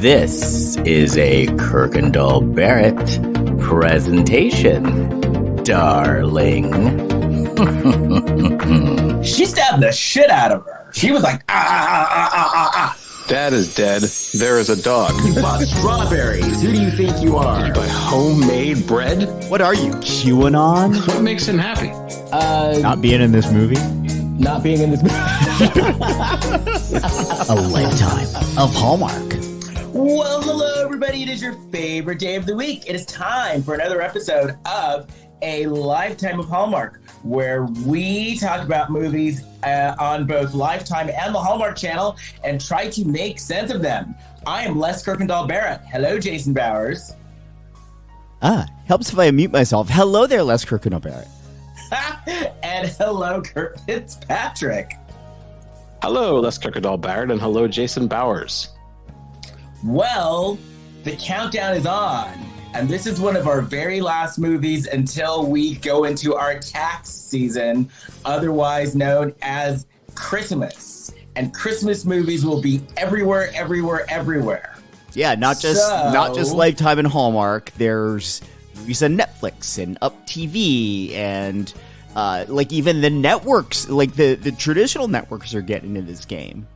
This is a Kirkendall Barrett presentation, darling. She stabbed the shit out of her. She was like, Dad is dead. There is a dog. You bought strawberries. Who do you think you are? You buy homemade bread? What are you, QAnon? What makes him happy? Not being in this movie? Not being in this movie. A lifetime of Hallmark. Well, hello, everybody. It is your favorite day of the week. It is time for another episode of A Lifetime of Hallmark, where we talk about movies on both Lifetime and the Hallmark Channel and try to make sense of them. I am Les Kirkendall Barrett. Hello, Jason Bowers. Helps if I unmute myself. Hello there, Les Kirkendall Barrett. And hello, Kurt Fitzpatrick. Hello, Les Kirkendall Barrett, and hello, Jason Bowers. Well, the countdown is on, and this is one of our very last movies until we go into our tax season, otherwise known as Christmas. And Christmas movies will be everywhere. Yeah, not just Lifetime and Hallmark. There's movies on Netflix and Up TV and like even the networks, like the traditional networks are getting into this game.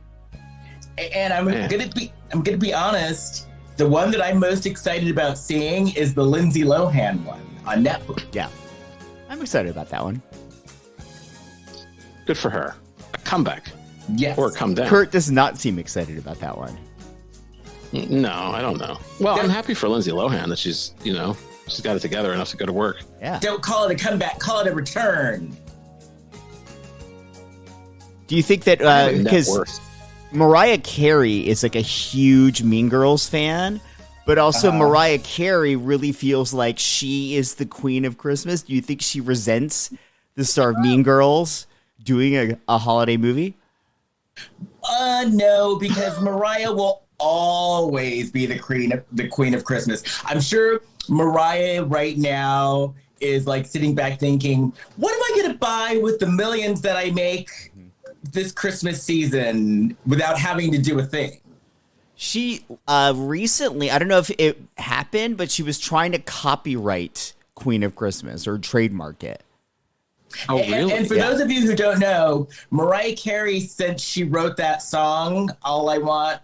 And I'm gonna be honest. The one that I'm most excited about seeing is the Lindsay Lohan one on Netflix. Yeah, I'm excited about that one. Good for her. A comeback. Yes. Or a come down. Kurt does not seem excited about that one. No, I don't know. Well, I'm happy for Lindsay Lohan that she's got it together enough to go to work. Yeah. Don't call it a comeback. Call it a return. Do you think that because Mariah Carey is like a huge Mean Girls fan, but also Mariah Carey really feels like she is the queen of Christmas? Do you think she resents the star of Mean Girls doing a holiday movie? No, because Mariah will always be the queen of Christmas. I'm sure Mariah right now is like sitting back thinking, what am I going to buy with the millions that I make this Christmas season without having to do a thing? She recently, I don't know if it happened, but she was trying to copyright Queen of Christmas or trademark it. Oh, really? And for those of you who don't know, Mariah Carey, since she wrote that song, All I Want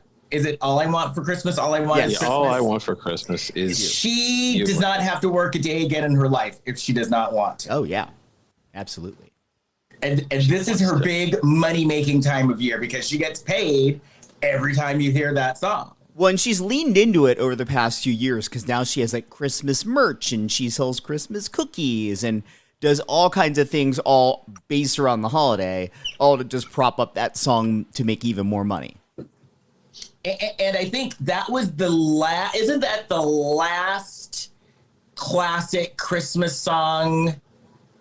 for Christmas? All I Want is Christmas. All I Want for Christmas is She does not have to work a day again in her life if she does not want to. Oh, yeah. Absolutely. And this is her big money-making time of year because she gets paid every time you hear that song. Well, and she's leaned into it over the past few years because now she has like Christmas merch and she sells Christmas cookies and does all kinds of things all based around the holiday, all to just prop up that song to make even more money. And I think that was isn't that the last classic Christmas song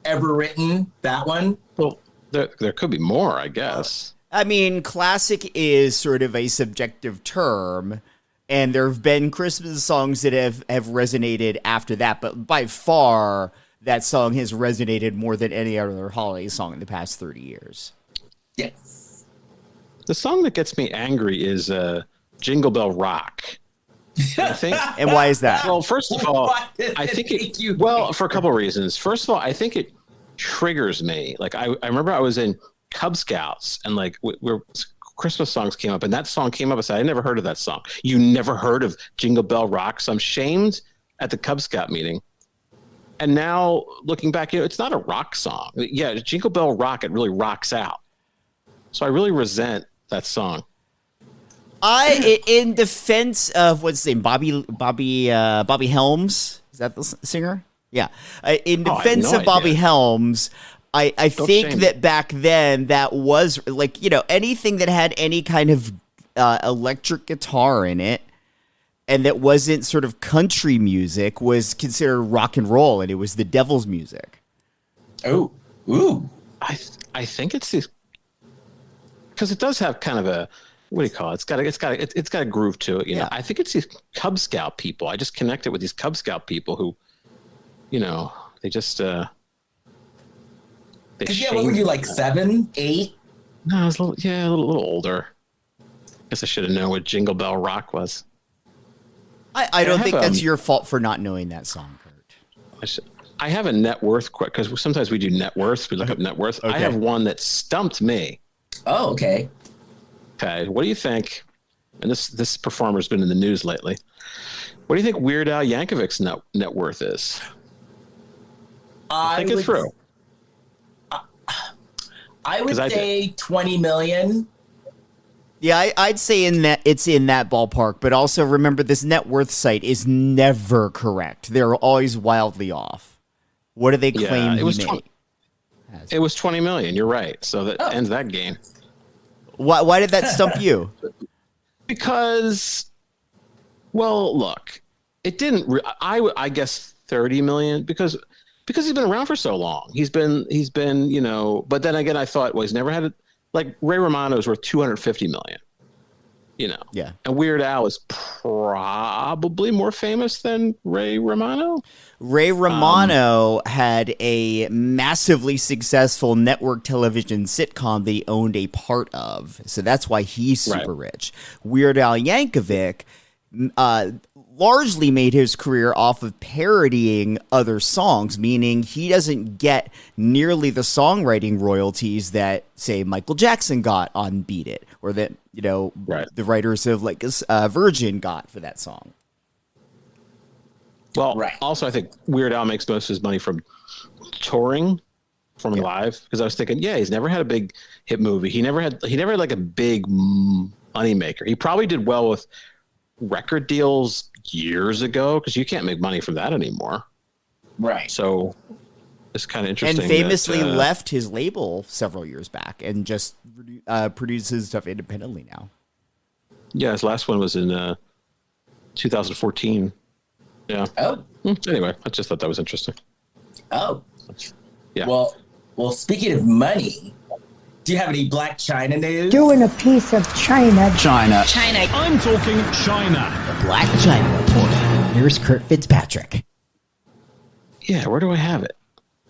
ever written? That one? Well, there could be more, I guess. I mean, classic is sort of a subjective term, and there have been Christmas songs that have resonated after that, but by far, that song has resonated more than any other holiday song in the past 30 years. Yes. The song that gets me angry is Jingle Bell Rock. I think, and why is that? Well, first of all, I think for a couple of reasons. First of all, I think it triggers me. Like I remember I was in Cub Scouts and like where Christmas songs came up, and that song came up. I said, I never heard of that song. You never heard of Jingle Bell Rock? So I'm shamed at the Cub Scout meeting. And now looking back, it's not a rock song. Yeah, Jingle Bell Rock, it really rocks out. So I really resent that song. In defense of what's his name, Bobby Helms, is that the singer? Yeah. In defense of Bobby Helms, I think that back then that was like, anything that had any kind of electric guitar in it and that wasn't sort of country music was considered rock and roll, and it was the devil's music. Oh, ooh. I think it's these, because it does have kind of a, what do you call it? It's got a groove to it. You know, I think it's these Cub Scout people. I just connected with these Cub Scout people who, they just what were you, like 7, 8? No, I was a little older. Guess I should have known what Jingle Bell Rock was. I don't think that's your fault for not knowing that song, Kurt. I have a net worth quick because sometimes we do net worth. We look up net worth. Okay. I have one that stumped me. Oh, okay. Okay. What do you think? And this performer's been in the news lately. What do you think Weird Al Yankovic's net worth is? Think it through. I would say 20 million. Yeah, I'd say it's in that ballpark, but also remember this net worth site is never correct. They're always wildly off. What do they claim he made? It was 20 million. You're right. So that ends that game. Why did that stump you? Because, well, look, it didn't. I guess 30 million because he's been around for so long. He's been, you know. But then again, I thought, well, he's never had it. Like Ray Romano's worth 250 million. You know. Yeah. And Weird Al is probably more famous than Ray Romano. Ray Romano had a massively successful network television sitcom that he owned a part of. So that's why he's super rich. Weird Al Yankovic largely made his career off of parodying other songs, meaning he doesn't get nearly the songwriting royalties that, say, Michael Jackson got on Beat It, or that, you know, the writers of like Virgin got for that song. Well, also I think Weird Al makes most of his money from touring, from live. Because I was thinking, he's never had a big hit movie. He never had like a big money maker. He probably did well with record deals years ago because you can't make money from that anymore. Right. So it's kind of interesting. And famously left his label several years back and just produces stuff independently now. Yeah, his last one was in 2014. Yeah. Oh. Anyway, I just thought that was interesting. Oh. Yeah. Well, speaking of money, do you have any Blac Chyna news? Doing a piece of China. China. I'm talking China. The Blac Chyna Report. Here's Kurt Fitzpatrick. Yeah, where do I have it?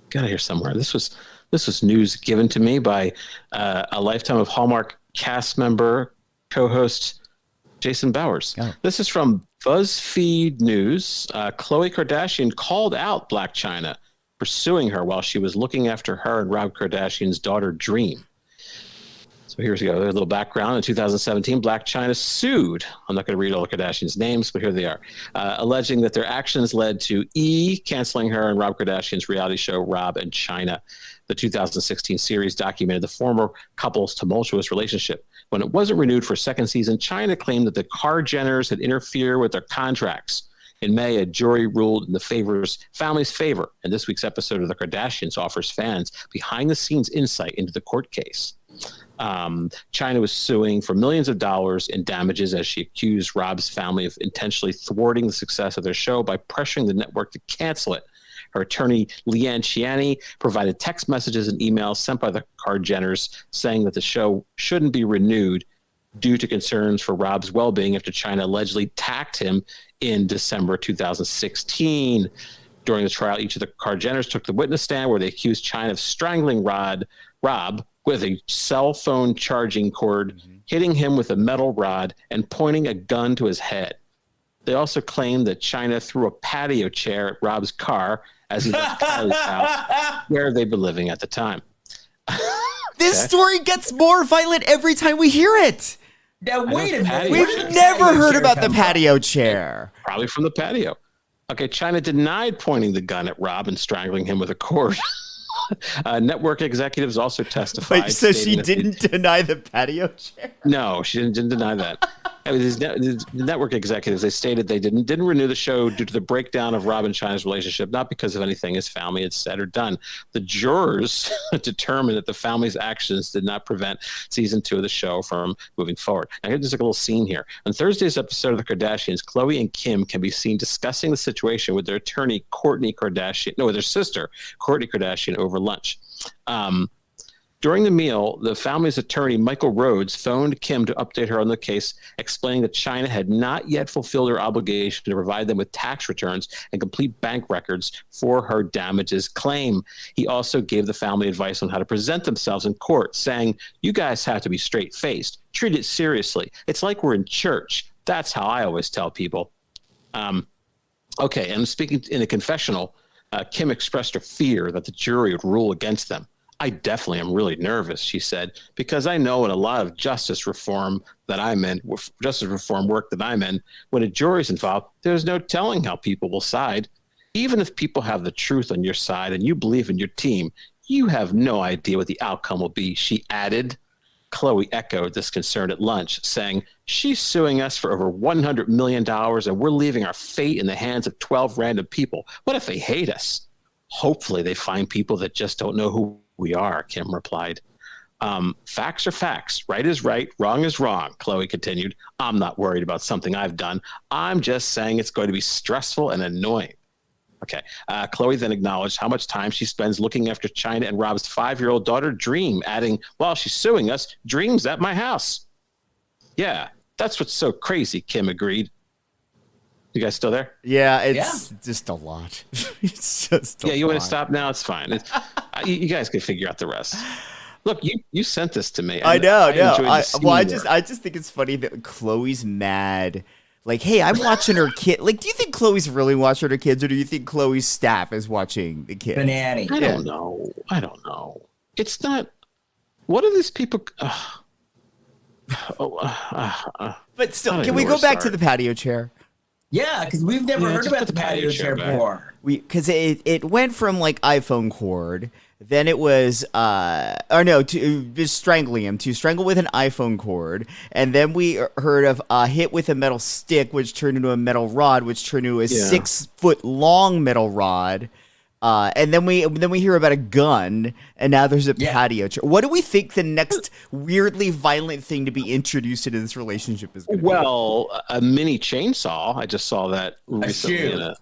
Got it here somewhere. This was news given to me by a Lifetime of Hallmark cast member, co-host Jason Bowers. Oh. This is from BuzzFeed News. Khloe Kardashian called out Blac Chyna for suing her while she was looking after her and Rob Kardashian's daughter, Dream. So here's a little background. In 2017, Blac Chyna sued. I'm not going to read all the Kardashians' names, but here they are, alleging that their actions led to canceling her and Rob Kardashian's reality show, Rob and Chyna. The 2016 series documented the former couple's tumultuous relationship. When it wasn't renewed for a second season, Chyna claimed that the Kar-Jenners had interfered with their contracts. In May, a jury ruled in the family's favor, and this week's episode of The Kardashians offers fans behind-the-scenes insight into the court case. Chyna was suing for millions of dollars in damages as she accused Rob's family of intentionally thwarting the success of their show by pressuring the network to cancel it. Her attorney, Leanne Ciani, provided text messages and emails sent by the Kar-Jenners saying that the show shouldn't be renewed due to concerns for Rob's well-being after Chyna allegedly attacked him in December 2016. During the trial, each of the Kar-Jenners took the witness stand where they accused Chyna of strangling Rob with a cell phone charging cord, hitting him with a metal rod, and pointing a gun to his head. They also claimed that Chyna threw a patio chair at Rob's car as he left Kylie's house, where they'd been living at the time. This story gets more violent every time we hear it. Now, wait a minute. We've never heard about the patio chair. Probably from the patio. Okay, Chyna denied pointing the gun at Rob and strangling him with a cord. Network executives also testified. Wait, so she didn't deny the patio chair? No, she didn't deny that. I mean, the network executives, they stated they didn't renew the show due to the breakdown of Rob and Chyna's relationship, not because of anything his family had said or done. The jurors determined that the family's actions did not prevent season 2 of the show from moving forward. Now, here's just a little scene here. On Thursday's episode of The Kardashians, Khloe and Kim can be seen discussing the situation with their attorney, with their sister, Kourtney Kardashian, over lunch. During the meal, the family's attorney, Michael Rhodes, phoned Kim to update her on the case, explaining that Chyna had not yet fulfilled her obligation to provide them with tax returns and complete bank records for her damages claim. He also gave the family advice on how to present themselves in court, saying, "You guys have to be straight-faced. Treat it seriously. It's like we're in church. That's how I always tell people." Okay, and speaking in a confessional, Kim expressed her fear that the jury would rule against them. I definitely am really nervous, she said, because I know in a lot of justice reform work that I'm in, when a jury's involved, there's no telling how people will side. Even if people have the truth on your side and you believe in your team, you have no idea what the outcome will be, she added. Chloe echoed this concern at lunch, saying, she's suing us for over $100 million and we're leaving our fate in the hands of 12 random people. What if they hate us? Hopefully they find people that just don't know who we are, Kim replied. Facts are facts. Right is right. Wrong is wrong, Chloe continued. I'm not worried about something I've done. I'm just saying it's going to be stressful and annoying. Okay. Chloe then acknowledged how much time she spends looking after Chyna and Rob's 5-year-old daughter, Dream, adding, while she's suing us, Dream's at my house. Yeah, that's what's so crazy, Kim agreed. You guys still there? Yeah, it's just a lot. It's just a lot. You want to stop now? It's fine. You guys can figure out the rest. Look, you sent this to me. I know. I just think it's funny that Chloe's mad. Like, hey, I'm watching her kid. Like, do you think Chloe's really watching her kids, or do you think Chloe's staff is watching the kids? Banana. I don't know. It's not. What are these people? But still, can we go back to the patio chair? Yeah, because we've never heard about the patio chair before. Because it went from like iPhone cord, then it was to strangling him, to strangle with an iPhone cord, and then we heard of a hit with a metal stick, which turned into a metal rod, which turned into a 6-foot long metal rod. And then we hear about a gun, and now there's a patio chair. What do we think the next weirdly violent thing to be introduced into this relationship is going to be? Well, a mini chainsaw. I just saw that recently.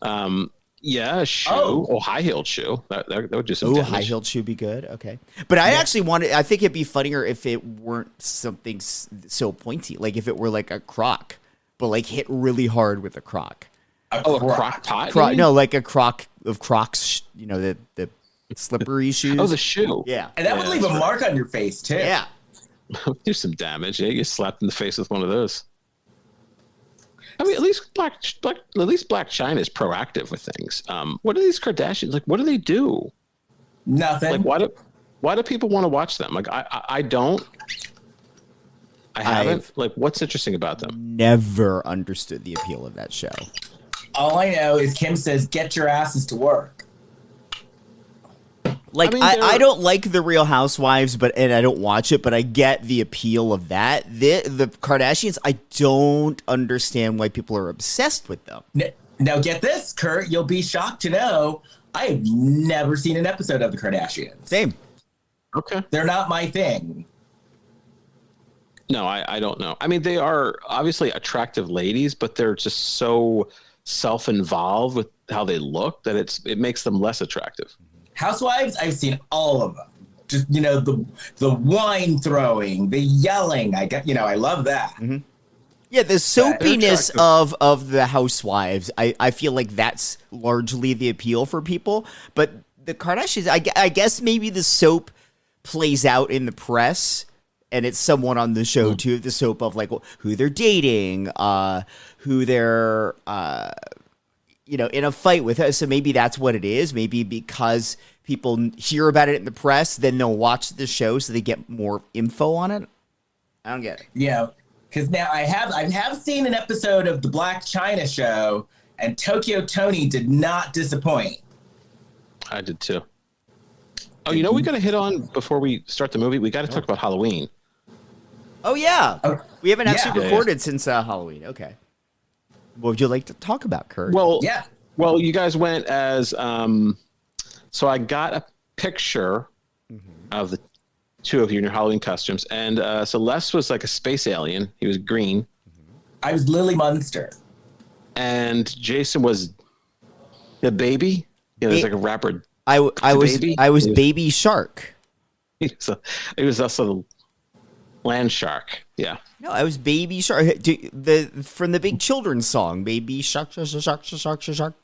A shoe. Oh, high-heeled shoe. That would do some damage. High-heeled shoe be good. Okay. But I think it'd be funnier if it weren't something so pointy. Like if it were like a crock, but like hit really hard with a crock. A crock pot? No, like a crock of Crocs, the slippery shoes. Oh, the shoe. Yeah. And that would leave a mark on your face, too. Yeah. Do some damage. Yeah, you get slapped in the face with one of those. I mean, at least Blac Chyna is proactive with things. What are these Kardashians? Like, what do they do? Nothing. Like, why do people want to watch them? Like, I don't. I haven't. Like, what's interesting about them? Never understood the appeal of that show. All I know is Kim says, get your asses to work. Like, I don't like The Real Housewives, and I don't watch it, but I get the appeal of that. The Kardashians, I don't understand why people are obsessed with them. Now get this, Kurt, you'll be shocked to know I have never seen an episode of The Kardashians. Same. Okay. They're not my thing. No, I don't know. I mean, they are obviously attractive ladies, but they're just so self-involved with how they look that it makes them less attractive. Housewives, I've seen all of them. Just, the wine throwing, the yelling. I love that. Mm-hmm. Yeah, the soapiness of the Housewives, I feel like that's largely the appeal for people. But the Kardashians, I guess maybe the soap plays out in the press, and it's someone on the show too, the soap of like who they're dating, who they're in a fight with us. So maybe that's what it is. Maybe because people hear about it in the press, then they'll watch the show so they get more info on it. I don't get it. Yeah, because now I have seen an episode of the Blac Chyna show, and Tokyo Tony did not disappoint. I did too. Oh, we got to hit on before we start the movie. We got to talk about Halloween. Oh yeah, we haven't actually recorded since Halloween. Okay. What would you like to talk about, Kurt? Well, you guys went as so I got a picture of the two of you in your Halloween costumes, and so Les was like a space alien. He was green. I was Lily Munster, and Jason was the baby. There's like a rapper. I was Baby Shark. He was also the land shark. Yeah. No, I was Baby Shark. From the big children's song, Baby Shark, Shark, Shark, Shark, Shark.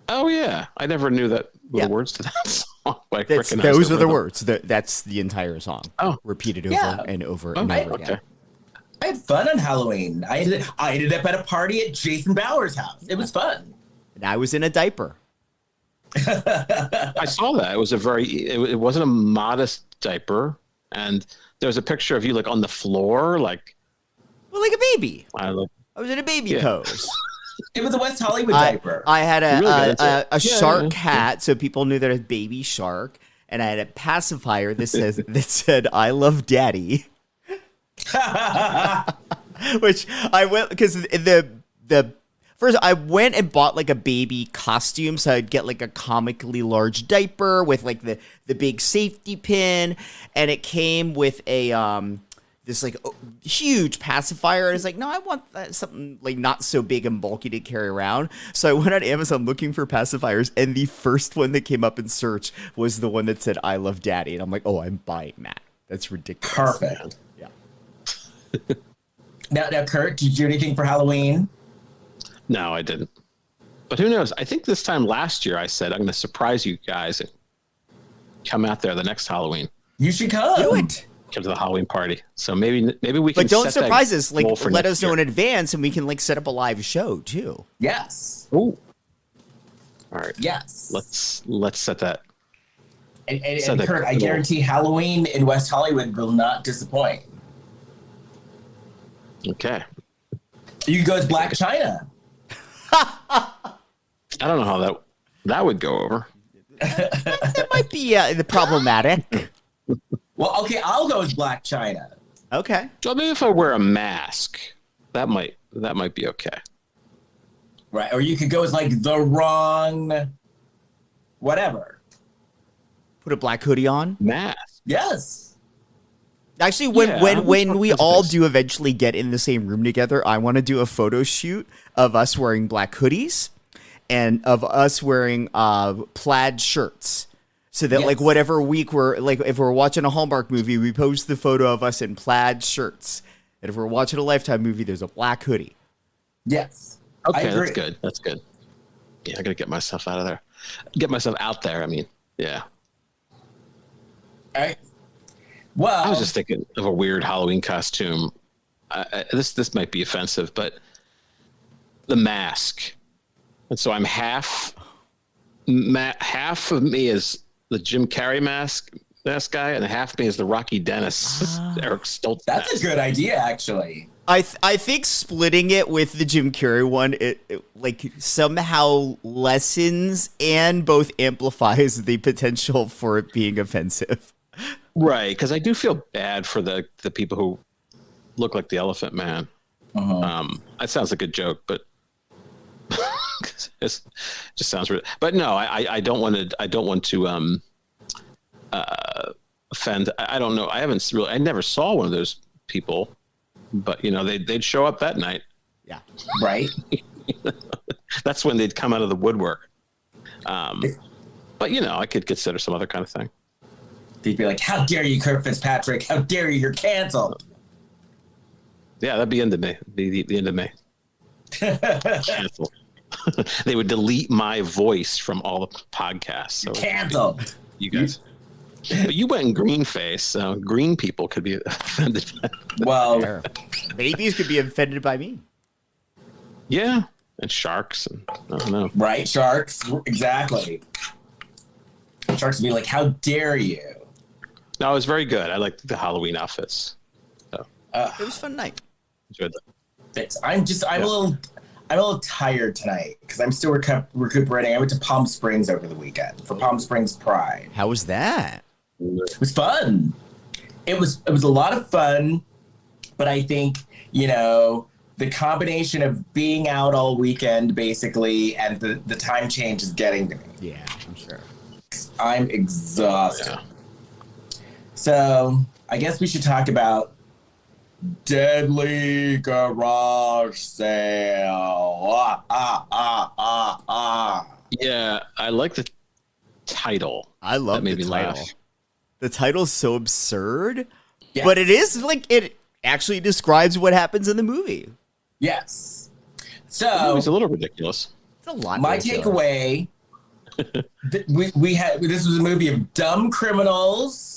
Oh yeah, I never knew that the words to that song. Those are the words. That's the entire song. Oh, repeated over and over and over again. I had fun on Halloween. I ended up at a party at Jason Bauer's house. It was fun. And I was in a diaper. I saw that. It wasn't a modest diaper. And there was a picture of you like on the floor, like a baby. I was in a baby pose. It was a West Hollywood diaper. I had a shark hat, so people knew that it was baby shark. And I had a pacifier that said, "I love Daddy." Which I went because the first I went and bought like a baby costume, so I'd get like a comically large diaper with like the big safety pin, and it came with a this like huge pacifier. And I was like, no, I want something like not so big and bulky to carry around. So I went on Amazon looking for pacifiers, and the first one that came up in search was the one that said "I love Daddy," and I'm like, oh, I'm buying that. That's ridiculous. Perfect. Yeah. Now, Kurt, did you do anything for Halloween? No, I didn't. But who knows? I think this time last year I said I'm going to surprise you guys and come out there the next Halloween. You should come. Do it. Come to the Halloween party. So maybe we can. But don't surprise us. Like, let us know in advance, and we can like set up a live show too. Yes. Ooh. All right. Yes. Let's set that. And Kurt, I guarantee Halloween in West Hollywood will not disappoint. Okay. You can go as Blac Chyna. I don't know how that would go over. That might be problematic. Well, okay, I'll go as Blac Chyna. Okay. Well, maybe if I wear a mask, that might be okay. Right, or you could go as like the wrong, whatever. Put a black hoodie on. Mask. Yes. Actually, when we all do eventually get in the same room together, I want to do a photo shoot of us wearing black hoodies and of us wearing plaid shirts. So that like whatever week we're like, if we're watching a Hallmark movie, we post the photo of us in plaid shirts. And if we're watching a Lifetime movie, there's a black hoodie. Yes. Okay, that's good. That's good. Yeah, I gotta get myself out of there. Get myself out there. I mean, yeah. All right. Well, I was just thinking of a weird Halloween costume. This might be offensive, but the mask. And so I'm half of me is the Jim Carrey mask guy, and half of me is the Rocky Dennis Eric Stoltz. That's a good idea, actually. I think splitting it with the Jim Carrey one, it like somehow lessens and both amplifies the potential for it being offensive. Right, because I do feel bad for the people who look like the Elephant Man. That sounds like a joke, but it just sounds weird. But no, I don't want to offend. I don't know. I never saw one of those people, but you know they'd show up that night. Yeah, right. That's when they'd come out of the woodwork. But you know, I could consider some other kind of thing. They'd be like, "How dare you, Kurt Fitzpatrick? How dare you? You're canceled." Yeah, that'd be end of May. The end of May. Canceled. They would delete my voice from all the podcasts. So canceled. You guys. But you went in green face, so green people could be offended. Well, babies could be offended by me. Yeah, and sharks, and I don't know. Right, sharks, exactly. Sharks would be like, "How dare you?" No, it was very good. I liked the Halloween outfits. So it was a fun night. Enjoyed that. I'm a little tired tonight because I'm still recuperating. I went to Palm Springs over the weekend for Palm Springs Pride. How was that? It was fun. It was a lot of fun, but I think, you know, the combination of being out all weekend basically and the time change is getting to me. Yeah, I'm sure. I'm exhausted. Yeah. So I guess we should talk about Deadly Garage Sale. Yeah, I like the title. I love the title. Laugh. The title's so absurd, yes. But it is like it actually describes what happens in the movie. Yes. So it's a little ridiculous. It's a lot. My takeaway. We had this was a movie of dumb criminals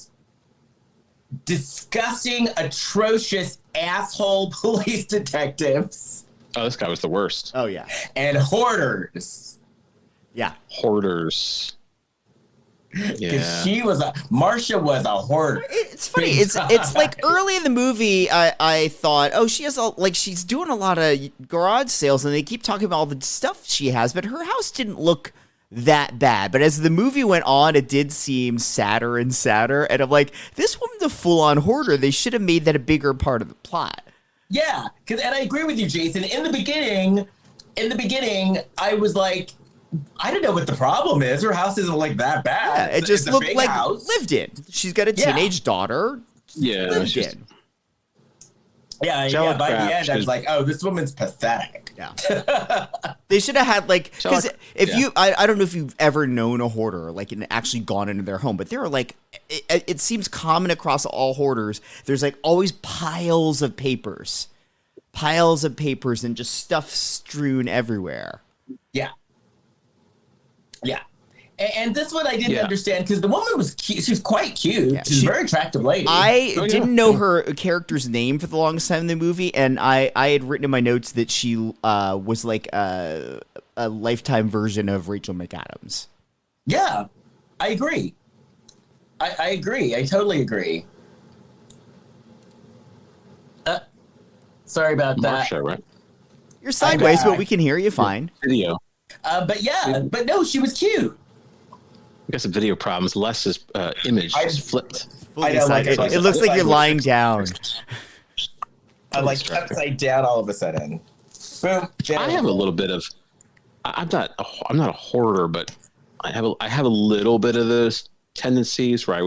disgusting, atrocious asshole police detectives. Oh, this guy was the worst. Oh yeah. And hoarders. Yeah. Hoarders. Because Marsha was a hoarder. It's funny. It's like early in the movie, I thought, oh, she's doing a lot of garage sales, and they keep talking about all the stuff she has, but her house didn't look that bad. But as the movie went on, it did seem sadder and sadder, and I'm like, this woman's a full-on hoarder. They should have made that a bigger part of the plot. Yeah, and I agree with you, Jason. In the beginning, I was like, I don't know what the problem is. Her house isn't like that bad. Yeah, it just looked like house. lived in. She's got a teenage daughter. Yeah, lived in. Yeah. By the end, I was like, oh, this woman's pathetic. Yeah. They should have had because I don't know if you've ever known a hoarder and actually gone into their home, but there are it seems common across all hoarders. There's always piles of papers and just stuff strewn everywhere. Yeah. Yeah. And this one I didn't understand because the woman was cute. She was quite cute. Yeah, she's a very attractive lady. I didn't know her character's name for the longest time in the movie, and I had written in my notes that she was like a Lifetime version of Rachel McAdams. Yeah, I agree. I agree. I totally agree. Sorry about that. Marsha, right? You're sideways, but we can hear you fine. Video. But no, she was cute. We got some video problems. Les's image is flipped. I know, it looks like you're lying down. I'm upside down all of a sudden. Boom. I have a little bit of. I'm not a hoarder, but I have a little bit of those tendencies where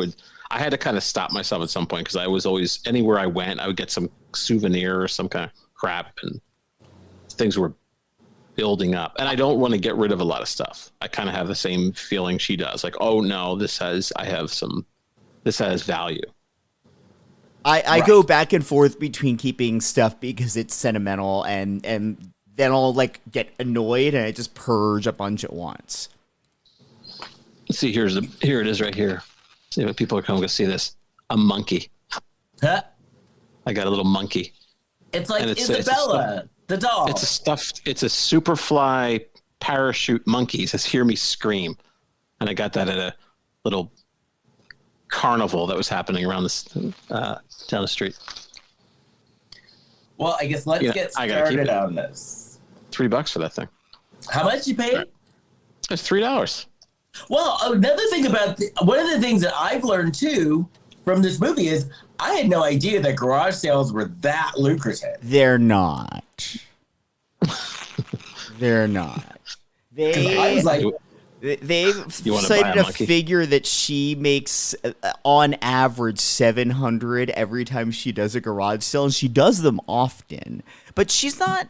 I had to kind of stop myself at some point because I was always anywhere I went, I would get some souvenir or some kind of crap, and things were building up, and I don't want to get rid of a lot of stuff. I kind of have the same feeling she does. Like, oh no, this has value. I go back and forth between keeping stuff because it's sentimental, and then I'll get annoyed and I just purge a bunch at once. Let's see, here it is right here. See if people are coming to see this. A monkey. Huh? I got a little monkey. It's like Isabella. The doll. It's a Superfly parachute monkey. It says, "Hear me scream," and I got that at a little carnival that was happening around this down the street. Well, I guess let's get started on this. $3 for that thing. How much you paid? It's $3. Well, another thing one of the things that I've learned too from this movie is I had no idea that garage sales were that lucrative. They're not. They're not. They've cited a figure that she makes on average $700 every time she does a garage sale, and she does them often. But she's not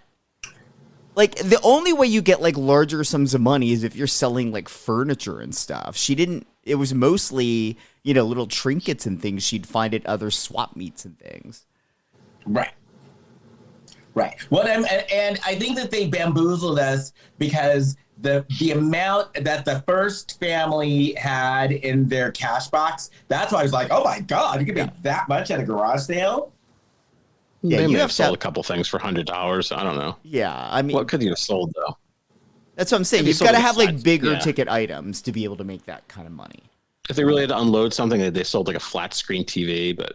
the only way you get larger sums of money is if you're selling furniture and stuff. She didn't. It was mostly little trinkets and things she'd find at other swap meets and things. Right. Well, and I think that they bamboozled us because the amount that the first family had in their cash box, that's why I was like, oh my God, you can make that much at a garage sale? Yeah, they may have sold a couple things for $100. I don't know. Yeah, I mean, what could you have sold though? That's what I'm saying. You've got to have bigger ticket items to be able to make that kind of money. If they really had to unload something, they sold a flat screen TV, but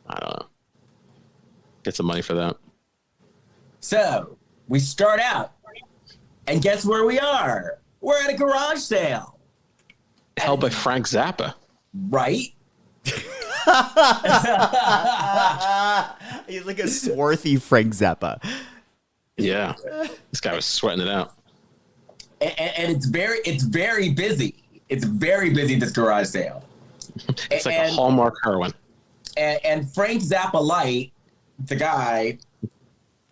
I don't know. Get some money for that. So we start out, and guess where we are? We're at a garage sale. Held by Frank Zappa. Right? He's like a swarthy Frank Zappa. Yeah. This guy was sweating it out. And it's very busy. It's very busy, this garage sale. It's like a Hallmark heroine. And Frank Zappa Light, the guy,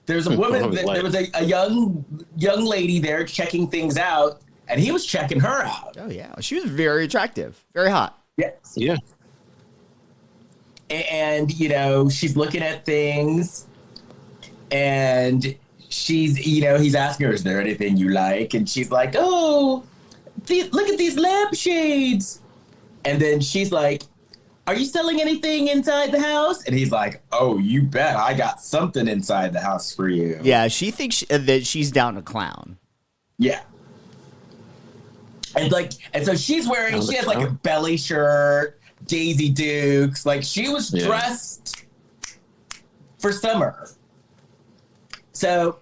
there's a woman, there was a young lady there checking things out, and he was checking her out. Oh, yeah. She was very attractive. Very hot. Yes. Yeah. And, she's looking at things, and she's, he's asking her, is there anything you like? And she's like, oh, look at these lampshades. And then she's like, are you selling anything inside the house? And he's like, oh, you bet. I got something inside the house for you. Yeah, she thinks that she's down to clown. Yeah. And so she's wearing, she has like a belly shirt, Daisy Dukes. Like she was dressed for summer. So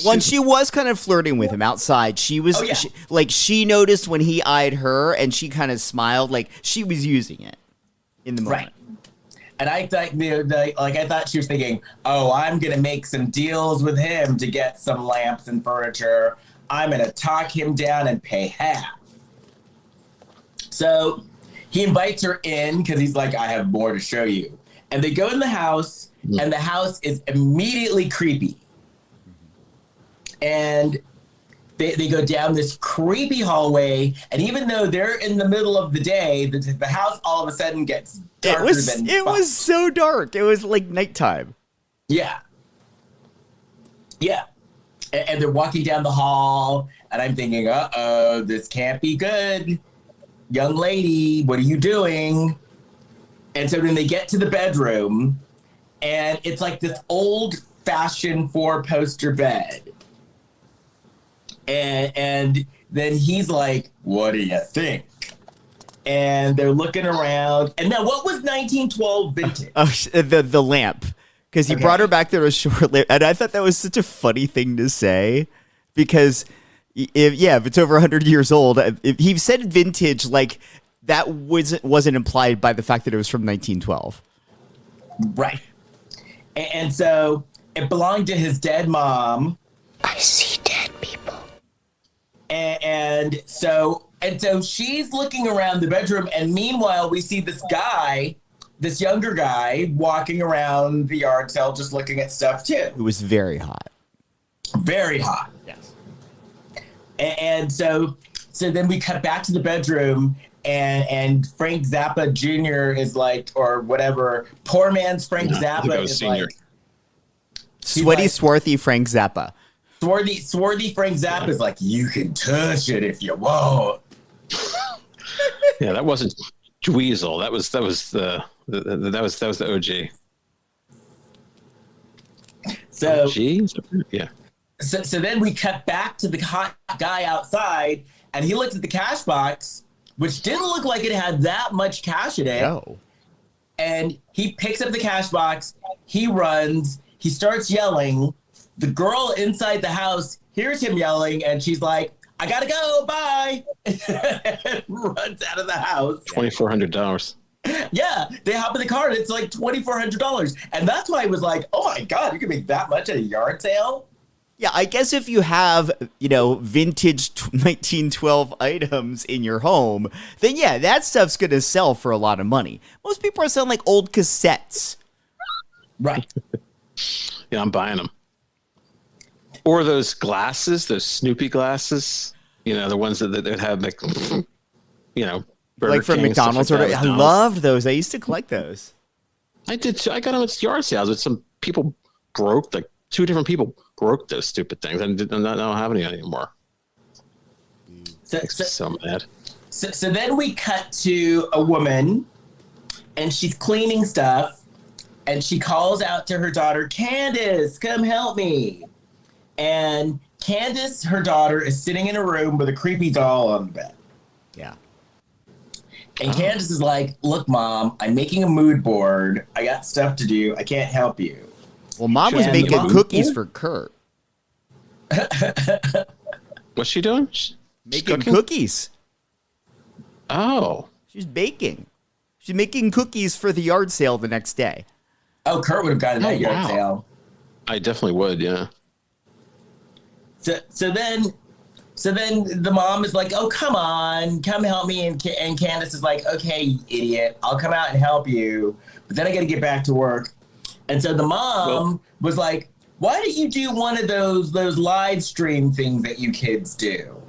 when she was kind of flirting with him outside, she was she noticed when he eyed her and she kind of smiled, like she was using it in the moment. Right. And I thought, I thought she was thinking, oh, I'm going to make some deals with him to get some lamps and furniture. I'm going to talk him down and pay half. So he invites her in because he's like, I have more to show you. And they go in the house, and the house is immediately creepy. And they go down this creepy hallway, and even though they're in the middle of the day, the house all of a sudden gets darker than It was so dark. It was like nighttime. Yeah. Yeah. And they're walking down the hall, and I'm thinking, uh-oh, this can't be good. Young lady, what are you doing? And so then they get to the bedroom, and it's like this old-fashioned four-poster bed. And then he's like, what do you think? And they're looking around. And now, what was 1912 vintage? The lamp. Because he brought her back there a short lamp. And I thought that was such a funny thing to say. Because, if it's over 100 years old, if he said vintage, like, that wasn't implied by the fact that it was from 1912. Right. And so, it belonged to his dead mom. I see dead people. And so she's looking around the bedroom, and meanwhile we see this younger guy walking around the yard sale just looking at stuff too. It was very hot. Very hot. Yes. And so then we cut back to the bedroom, and Frank Zappa Jr. is like, or whatever, poor man's Frank Zappa is senior. Like, Sweaty Swarthy Frank Zappa. Swarthy Frank Zappa is like, you can touch it if you want. Yeah, that wasn't Dweezil. That was the OG. So OG? Yeah. So then we cut back to the hot guy outside, and he looks at the cash box, which didn't look like it had that much cash in it. No. And he picks up the cash box. He runs. He starts yelling. The girl inside the house hears him yelling, and she's like, I gotta go, bye. And runs out of the house. $2,400. Yeah, they hop in the car, and it's like $2,400. And that's why I was like, oh my God, you can make that much at a yard sale? Yeah, I guess if you have, vintage 1912 items in your home, then yeah, that stuff's going to sell for a lot of money. Most people are selling like old cassettes. Right. Yeah, I'm buying them. Or those glasses, those Snoopy glasses, the ones that have like, Burger like from King, McDonald's. like I loved those. I used to collect those. I did too. I got them at yard sales, but some people broke, like 2 different people broke those stupid things. I don't have any anymore. So mad. So then we cut to a woman, and she's cleaning stuff, and she calls out to her daughter, Candace, come help me. And Candace, her daughter, is sitting in a room with a creepy doll on the bed. Yeah. And Candace is like, look, Mom, I'm making a mood board. I got stuff to do. I can't help you. Well, Mom was making cookies for Kurt. What's she doing? Making cookies. Oh. She's baking. She's making cookies for the yard sale the next day. Oh, Kurt would have gotten that yard sale. I definitely would, yeah. So then the mom is like, oh, come on, come help me. And Candace is like, okay, you idiot, I'll come out and help you. But then I got to get back to work. And so the mom was like, why don't you do one of those live stream things that you kids do?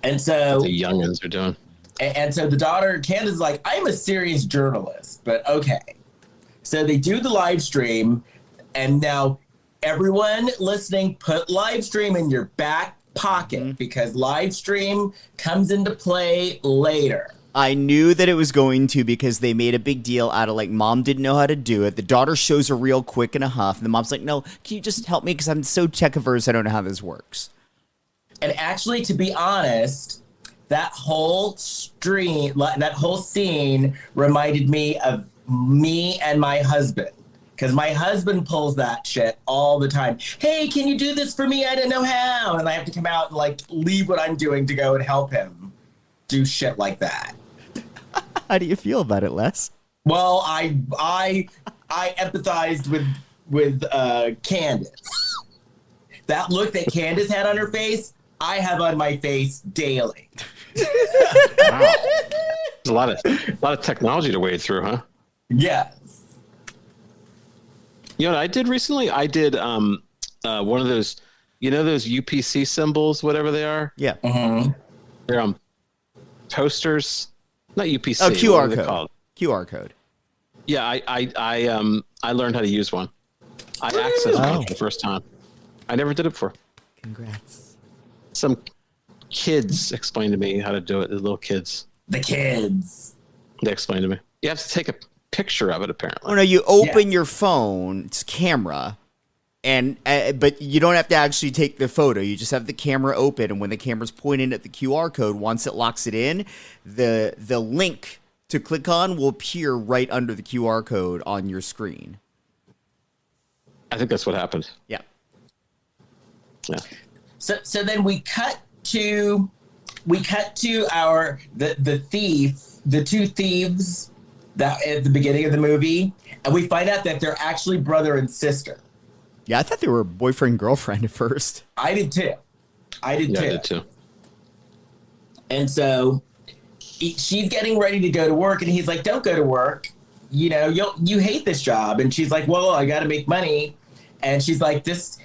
And so the youngins are doing. And so the daughter, Candace, is like, I'm a serious journalist, but okay. So they do the live stream, and now everyone listening, put live stream in your back pocket because live stream comes into play later. I knew that it was going to because they made a big deal out of like mom didn't know how to do it. The daughter shows her real quick in a huff. And the mom's like, no, can you just help me? Because I'm so tech averse. I don't know how this works. And actually, to be honest, that whole scene reminded me of me and my husband. Because my husband pulls that shit all the time. Hey, can you do this for me? I don't know how. And I have to come out and like leave what I'm doing to go and help him do shit like that. How do you feel about it, Les? Well, I empathized with Candace. That look that Candace had on her face, I have on my face daily. Wow. There's a lot of technology to wade through, huh? Yeah. You know what I did recently? I did one of those, those UPC symbols, whatever they are. Yeah. Mm-hmm. They're posters, not UPC. Oh, QR code. code. QR code. Yeah, I learned how to use one. I accessed one for the first time. I never did it before. Congrats. Some kids explained to me how to do it. The little kids. The kids. They explained to me. You have to take a picture of it, apparently. Oh no, you open your phone's camera, and but you don't have to actually take the photo. You just have the camera open, and when the camera's pointing at the QR code, once it locks it in, the link to click on will appear right under the QR code on your screen. I think that's what happened. Yeah. Yeah. So then we cut to the two thieves that at the beginning of the movie, and we find out that they're actually brother and sister. Yeah, I thought they were boyfriend girlfriend at first. I did too. I did too. And so she's getting ready to go to work, and he's like, "Don't go to work. You hate this job." And she's like, "Well, I got to make money." And she's like, "This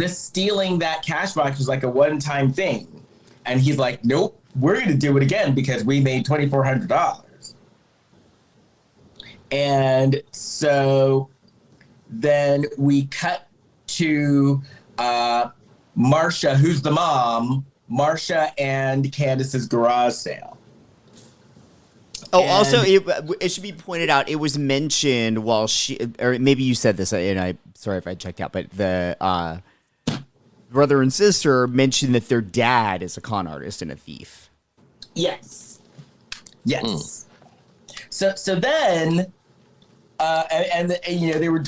stealing that cash box was like a one-time thing." And he's like, "Nope, we're going to do it again because we made $2,400. And so then we cut to Marcia, who's the mom, Marcia and Candace's garage sale. Oh, and also, it should be pointed out, it was mentioned while or maybe you said this, and sorry if I checked out, but the brother and sister mentioned that their dad is a con artist and a thief. Yes. So then, they were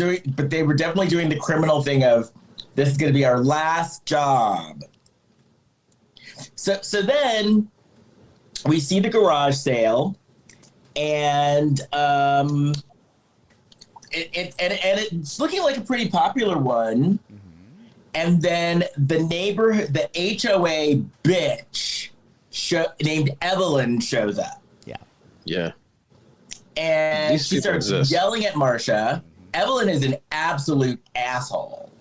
definitely doing the criminal thing of, this is going to be our last job. So then we see the garage sale, and it's looking like a pretty popular one. Mm-hmm. And then the neighborhood, the HOA bitch named Evelyn shows up. Yeah. And These she starts yelling at Marcia. Evelyn is an absolute asshole.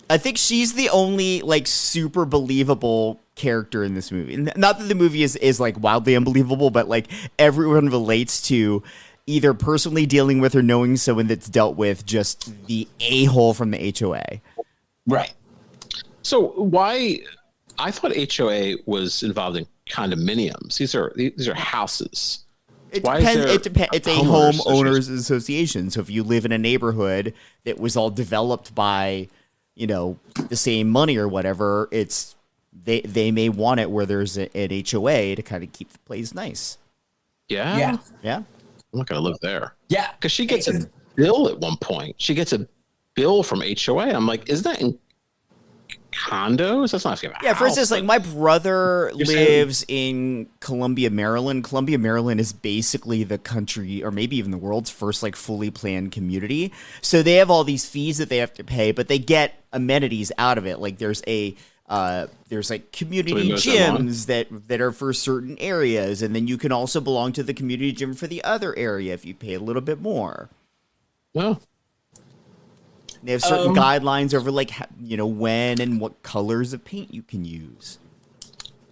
I think she's the only super believable character in this movie. Not that the movie is wildly unbelievable, but everyone relates to either personally dealing with or knowing someone that's dealt with just the a-hole from the HOA. Right. So why? I thought HOA was involved in condominiums. These are houses. It depends. It's a homeowners association. So if you live in a neighborhood that was all developed by, the same money or whatever, they may want it where there's an HOA to kind of keep the place nice. Yeah. I'm not gonna live there. Yeah, because she gets a bill at one point. She gets a bill from HOA. I'm like, is that in condos? That's not a house. For instance, my brother lives in Columbia, Maryland. Columbia, Maryland is basically the country, or maybe even the world's first fully planned community. So they have all these fees that they have to pay, but they get amenities out of it. There's community gyms that are for certain areas, and then you can also belong to the community gym for the other area if you pay a little bit more. Well. They have certain guidelines over when and what colors of paint you can use.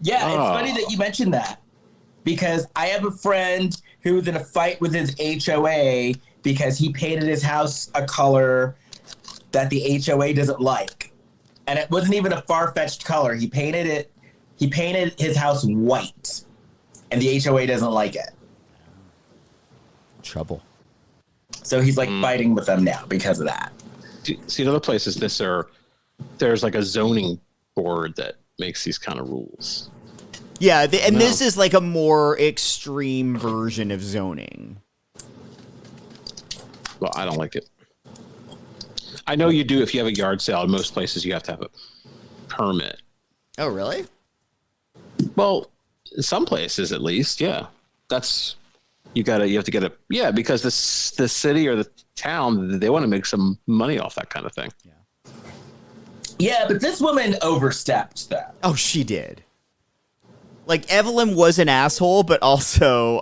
Yeah, it's funny that you mentioned that, because I have a friend who was in a fight with his HOA because he painted his house a color that the HOA doesn't like. And it wasn't even a far-fetched color. He painted his house white, and the HOA doesn't like it. Trouble. So he's like fighting with them now because of that. See, in other places, there's like a zoning board that makes these kind of rules. Yeah, this is like a more extreme version of zoning. Well, I don't like it. I know you do if you have a yard sale. In most places, you have to have a permit. Oh, really? Well, in some places, at least, yeah. You have to get because the city or the town, they want to make some money off that kind of thing. Yeah, but this woman overstepped that. Oh, she did. Like, Evelyn was an asshole, but also,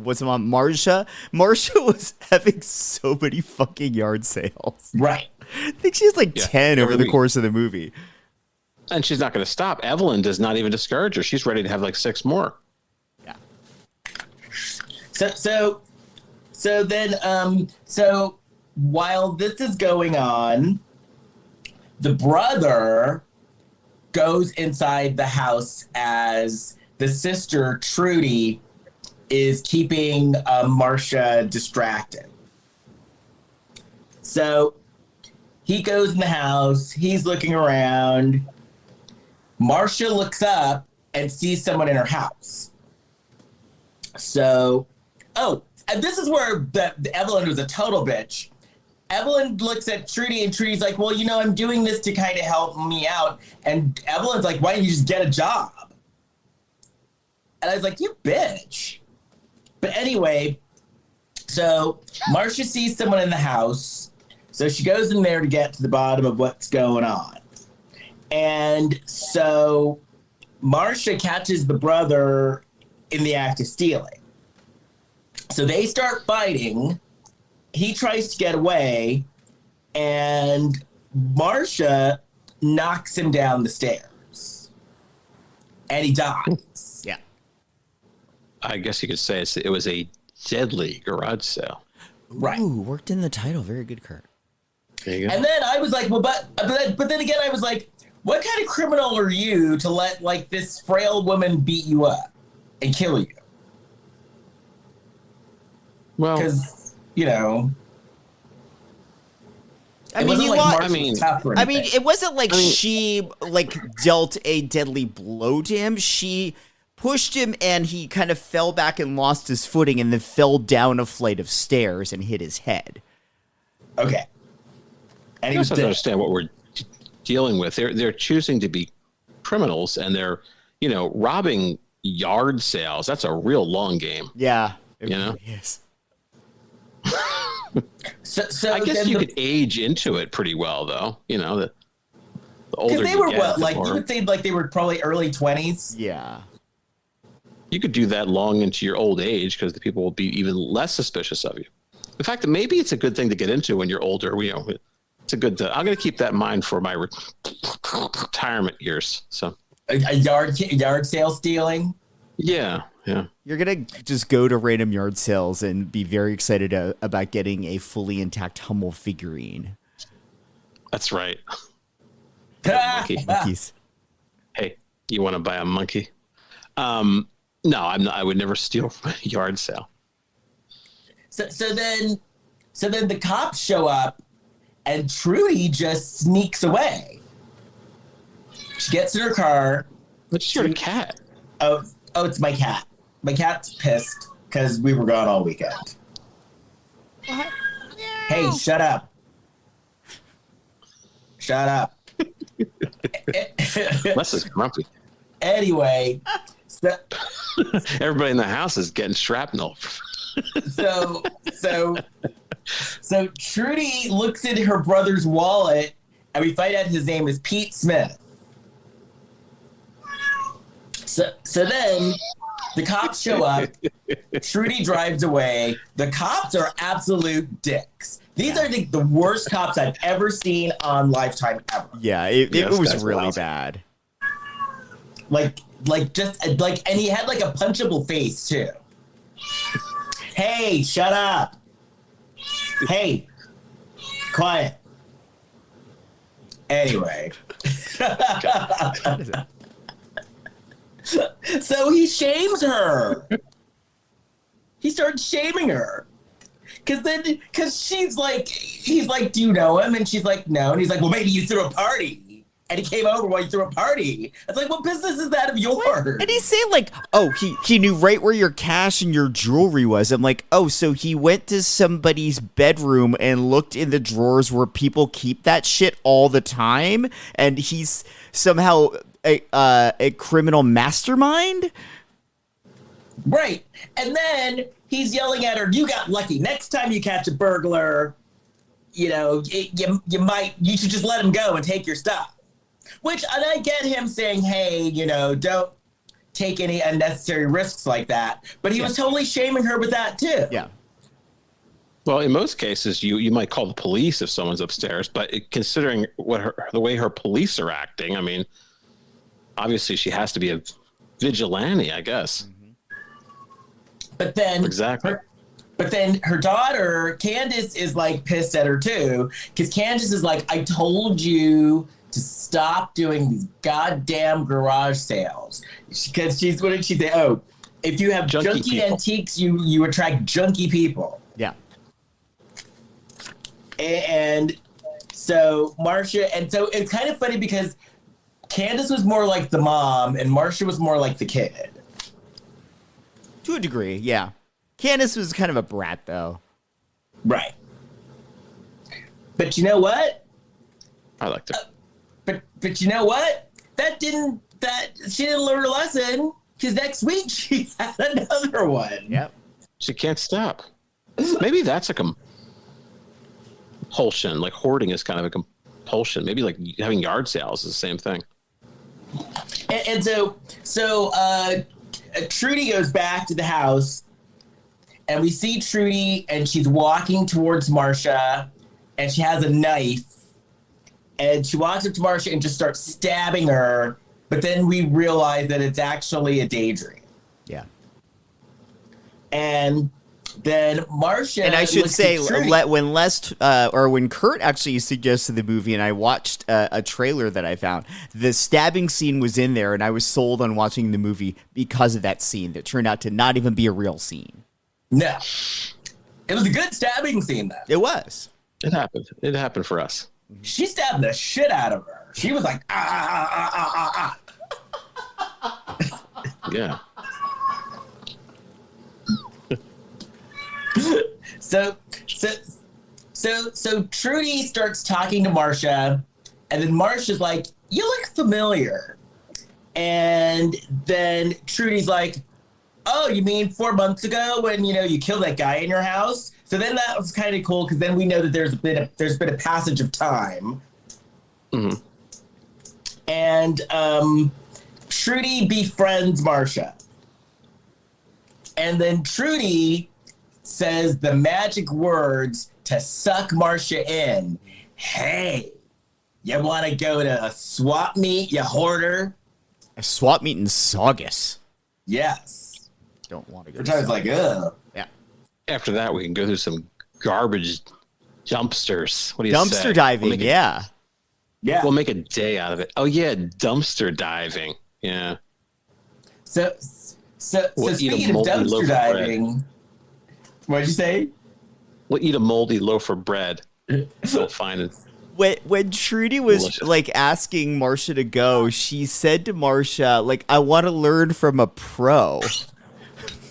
what's her mom? Marcia? Marcia was having so many fucking yard sales. Right. I think she has like 10 over the course of the movie. And she's not going to stop. Evelyn does not even discourage her. She's ready to have like 6 more. Yeah. So while this is going on, the brother goes inside the house as the sister, Trudy, is keeping Marcia distracted. So he goes in the house. He's looking around. Marcia looks up and sees someone in her house. So, and this is where Evelyn was a total bitch. Evelyn looks at Trudy, and Trudy's like, well, I'm doing this to kind of help me out. And Evelyn's like, why don't you just get a job? And I was like, you bitch. But anyway, so Marcia sees someone in the house. So she goes in there to get to the bottom of what's going on. And so Marcia catches the brother in the act of stealing. So they start fighting. He tries to get away, and Marcia knocks him down the stairs, and he dies. Yeah. I guess you could say it was a deadly garage sale. Right. Ooh, worked in the title. Very good, Kurt. There you go. And then I was like, well, but then again, I was like, what kind of criminal are you to let like this frail woman beat you up and kill you? Well, because it wasn't like she like dealt a deadly blow to him. She pushed him and he kind of fell back and lost his footing and then fell down a flight of stairs and hit his head. Okay. And I also don't understand what we're dealing with. They're choosing to be criminals, and they're, robbing yard sales. That's a real long game. Yeah. It really is. So I guess you could age into it pretty well, though. The older because they were you would say like they were probably early 20s. Yeah. You could do that long into your old age because the people will be even less suspicious of you. In fact, maybe it's a good thing to get into when you're older. It's a good. I'm going to keep that in mind for my retirement years. So a yard sale stealing. Yeah. You're going to just go to random yard sales and be very excited about getting a fully intact Hummel figurine. That's right. Monkeys. Hey, you want to buy a monkey? No, I'm not. I would never steal from a yard sale. So then the cops show up, and Trudy just sneaks away. She gets in her car. But you're a cat. Oh, it's my cat. My cat's pissed because we were gone all weekend. Hey, shut up. Shut up. Les is grumpy. Anyway. Everybody in the house is getting shrapnel. So Trudy looks in her brother's wallet, and we find out his name is Pete Smith. So then the cops show up. Trudy drives away. The cops are absolute dicks. These are the worst cops I've ever seen on Lifetime ever. Yeah, it was really bad. And he had like a punchable face too. Hey, shut up. Hey, quiet. Anyway. So he shames her. He started shaming her. Because he's like, do you know him? And she's like, no. And he's like, well, maybe you threw a party. And he came over while you threw a party. It's like, what business is that of yours? And he's saying like, oh, he knew right where your cash and your jewelry was. I'm like, oh, so he went to somebody's bedroom and looked in the drawers where people keep that shit all the time. And he's somehow a criminal mastermind. Right. And then he's yelling at her, you got lucky. Next time you catch a burglar, you should just let him go and take your stuff. Which, and I get him saying, hey, don't take any unnecessary risks like that. But he was totally shaming her with that, too. Yeah. Well, in most cases, you might call the police if someone's upstairs. But considering the way her police are acting, I mean, obviously she has to be a vigilante, I guess. Mm-hmm. But then... Exactly. But then her daughter, Candace, is, like, pissed at her, too. Because Candace is like, I told you to stop doing these goddamn garage sales. Because what did she say? Oh, if you have junky antiques, you attract junky people. Yeah. And so Marcia, and so it's kind of funny because Candace was more like the mom and Marcia was more like the kid. To a degree, yeah. Candace was kind of a brat, though. Right. But you know what? I liked it. But you know what? She didn't learn her lesson because next week she has another one. Yep. She can't stop. Maybe that's a compulsion. Like hoarding is kind of a compulsion. Maybe like having yard sales is the same thing. And so Trudy goes back to the house and we see Trudy and she's walking towards Marcia and she has a knife. And she walks up to Marcia and just starts stabbing her. But then we realize that it's actually a daydream. Yeah. And then Marcia... And I should say, when Kurt actually suggested the movie and I watched a trailer that I found, the stabbing scene was in there and I was sold on watching the movie because of that scene that turned out to not even be a real scene. No. It was a good stabbing scene, though. It was. It happened. It happened for us. She stabbed the shit out of her. She was like, Yeah. So Trudy starts talking to Marcia, and then Marcia's like, you look familiar. And then Trudy's like, oh, you mean 4 months ago when, you killed that guy in your house? So then that was kind of cool because then we know that there's been a passage of time. Mm-hmm. And Trudy befriends Marcia. And then Trudy says the magic words to suck Marcia in. Hey, you want to go to a swap meet, you hoarder? A swap meet in Saugus. Yes. Don't want to go. Sometimes like, ugh. Yeah. After that, we can go through some garbage dumpsters. What do you say? Dumpster diving, yeah. Yeah. We'll make a day out of it. Oh, yeah, dumpster diving. Yeah. So speaking of dumpster diving, what'd you say? We'll eat a moldy loaf of bread. So fine. When Trudy was Delicious. like asking Marcia to go, she said to Marcia, like, I want to learn from a pro.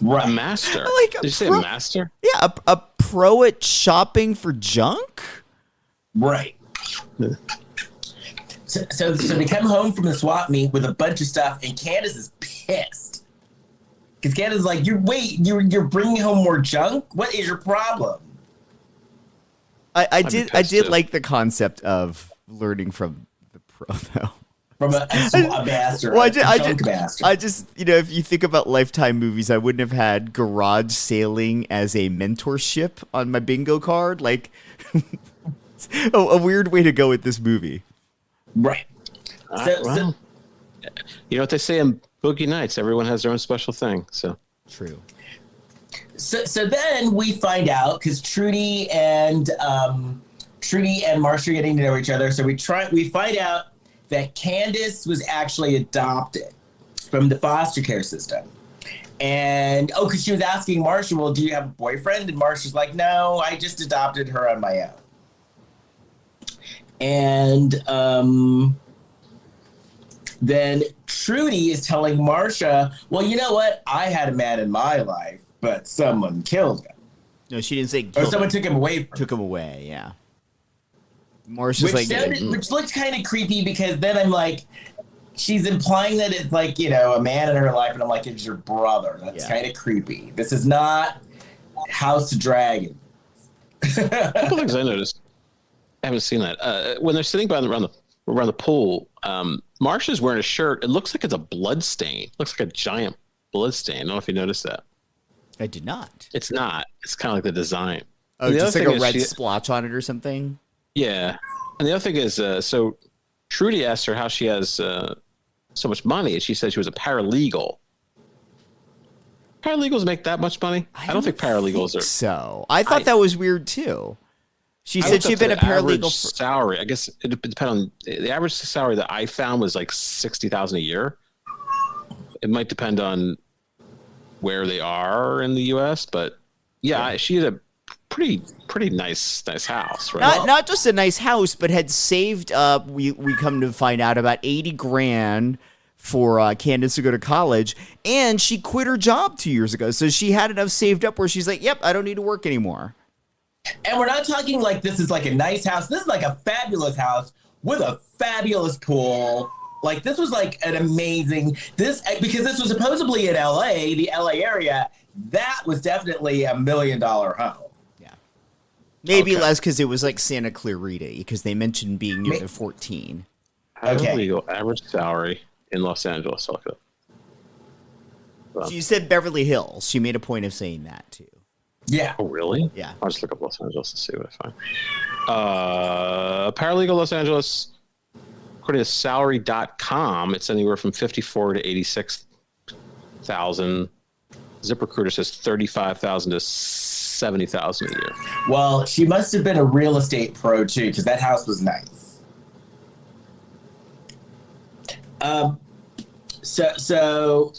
Right. A master. Like Did you say a master? Yeah, a pro at shopping for junk? Right. So they come home from the swap meet with a bunch of stuff, and Candace is pissed. Because Candace is like, you're bringing home more junk? What is your problem? I did like the concept of learning from the pro, though. From a master, a junk master. I just, if you think about Lifetime movies, I wouldn't have had garage sailing as a mentorship on my bingo card. Like, a weird way to go with this movie. Right. Well, you know what they say in Boogie Nights? Everyone has their own special thing. So true. So then we find out because Trudy and Marcia are getting to know each other. So we find out that Candace was actually adopted from the foster care system. And, because she was asking Marcia, well, do you have a boyfriend? And Marcia's like, no, I just adopted her on my own. And then Trudy is telling Marcia, well, you know what? I had a man in my life, but someone killed him. No, she didn't say or someone took him away from Took him away, yeah. Marcia's which looked kind of creepy because then I'm like, she's implying that it's like, a man in her life, and I'm like, it's your brother. That's kind of creepy. This is not House of Dragon. A couple things I noticed. I haven't seen that. When they're sitting around the pool, Marcia's wearing a shirt. It looks like it's a blood stain. It looks like a giant blood stain. I don't know if you noticed that. I did not. It's not. It's kind of like the design. Oh, just like a red splotch on it or something? Yeah. And the other thing is, so Trudy asked her how she has so much money, and she said she was a paralegal. Paralegals make that much money? I don't think paralegals are. So I thought that was weird too. She said she'd been a paralegal for salary. I guess it depends on the average salary that I found was like $60,000 a year. It might depend on where they are in the U.S., but yeah, she had a pretty nice house, right? Not just a nice house, but had saved up. We come to find out about $80,000 for Candace to go to college, and she quit her job 2 years ago, so she had enough saved up where she's like, "Yep, I don't need to work anymore." And we're not talking like this is like a nice house. This is like a fabulous house with a fabulous pool. Like this was like an amazing because this was supposedly in LA, the LA area. That was definitely $1 million home. Yeah, maybe less because it was like Santa Clarita because they mentioned being near the 14. Legal average salary in Los Angeles. She said Beverly Hills. She made a point of saying that too. Yeah. Oh, really? Yeah. I'll just look up Los Angeles and see what I find. Paralegal Los Angeles, according to salary.com, it's anywhere from 54 to 86,000. ZipRecruiter says 35,000 to 70,000 a year. Well, she must have been a real estate pro too, because that house was nice. So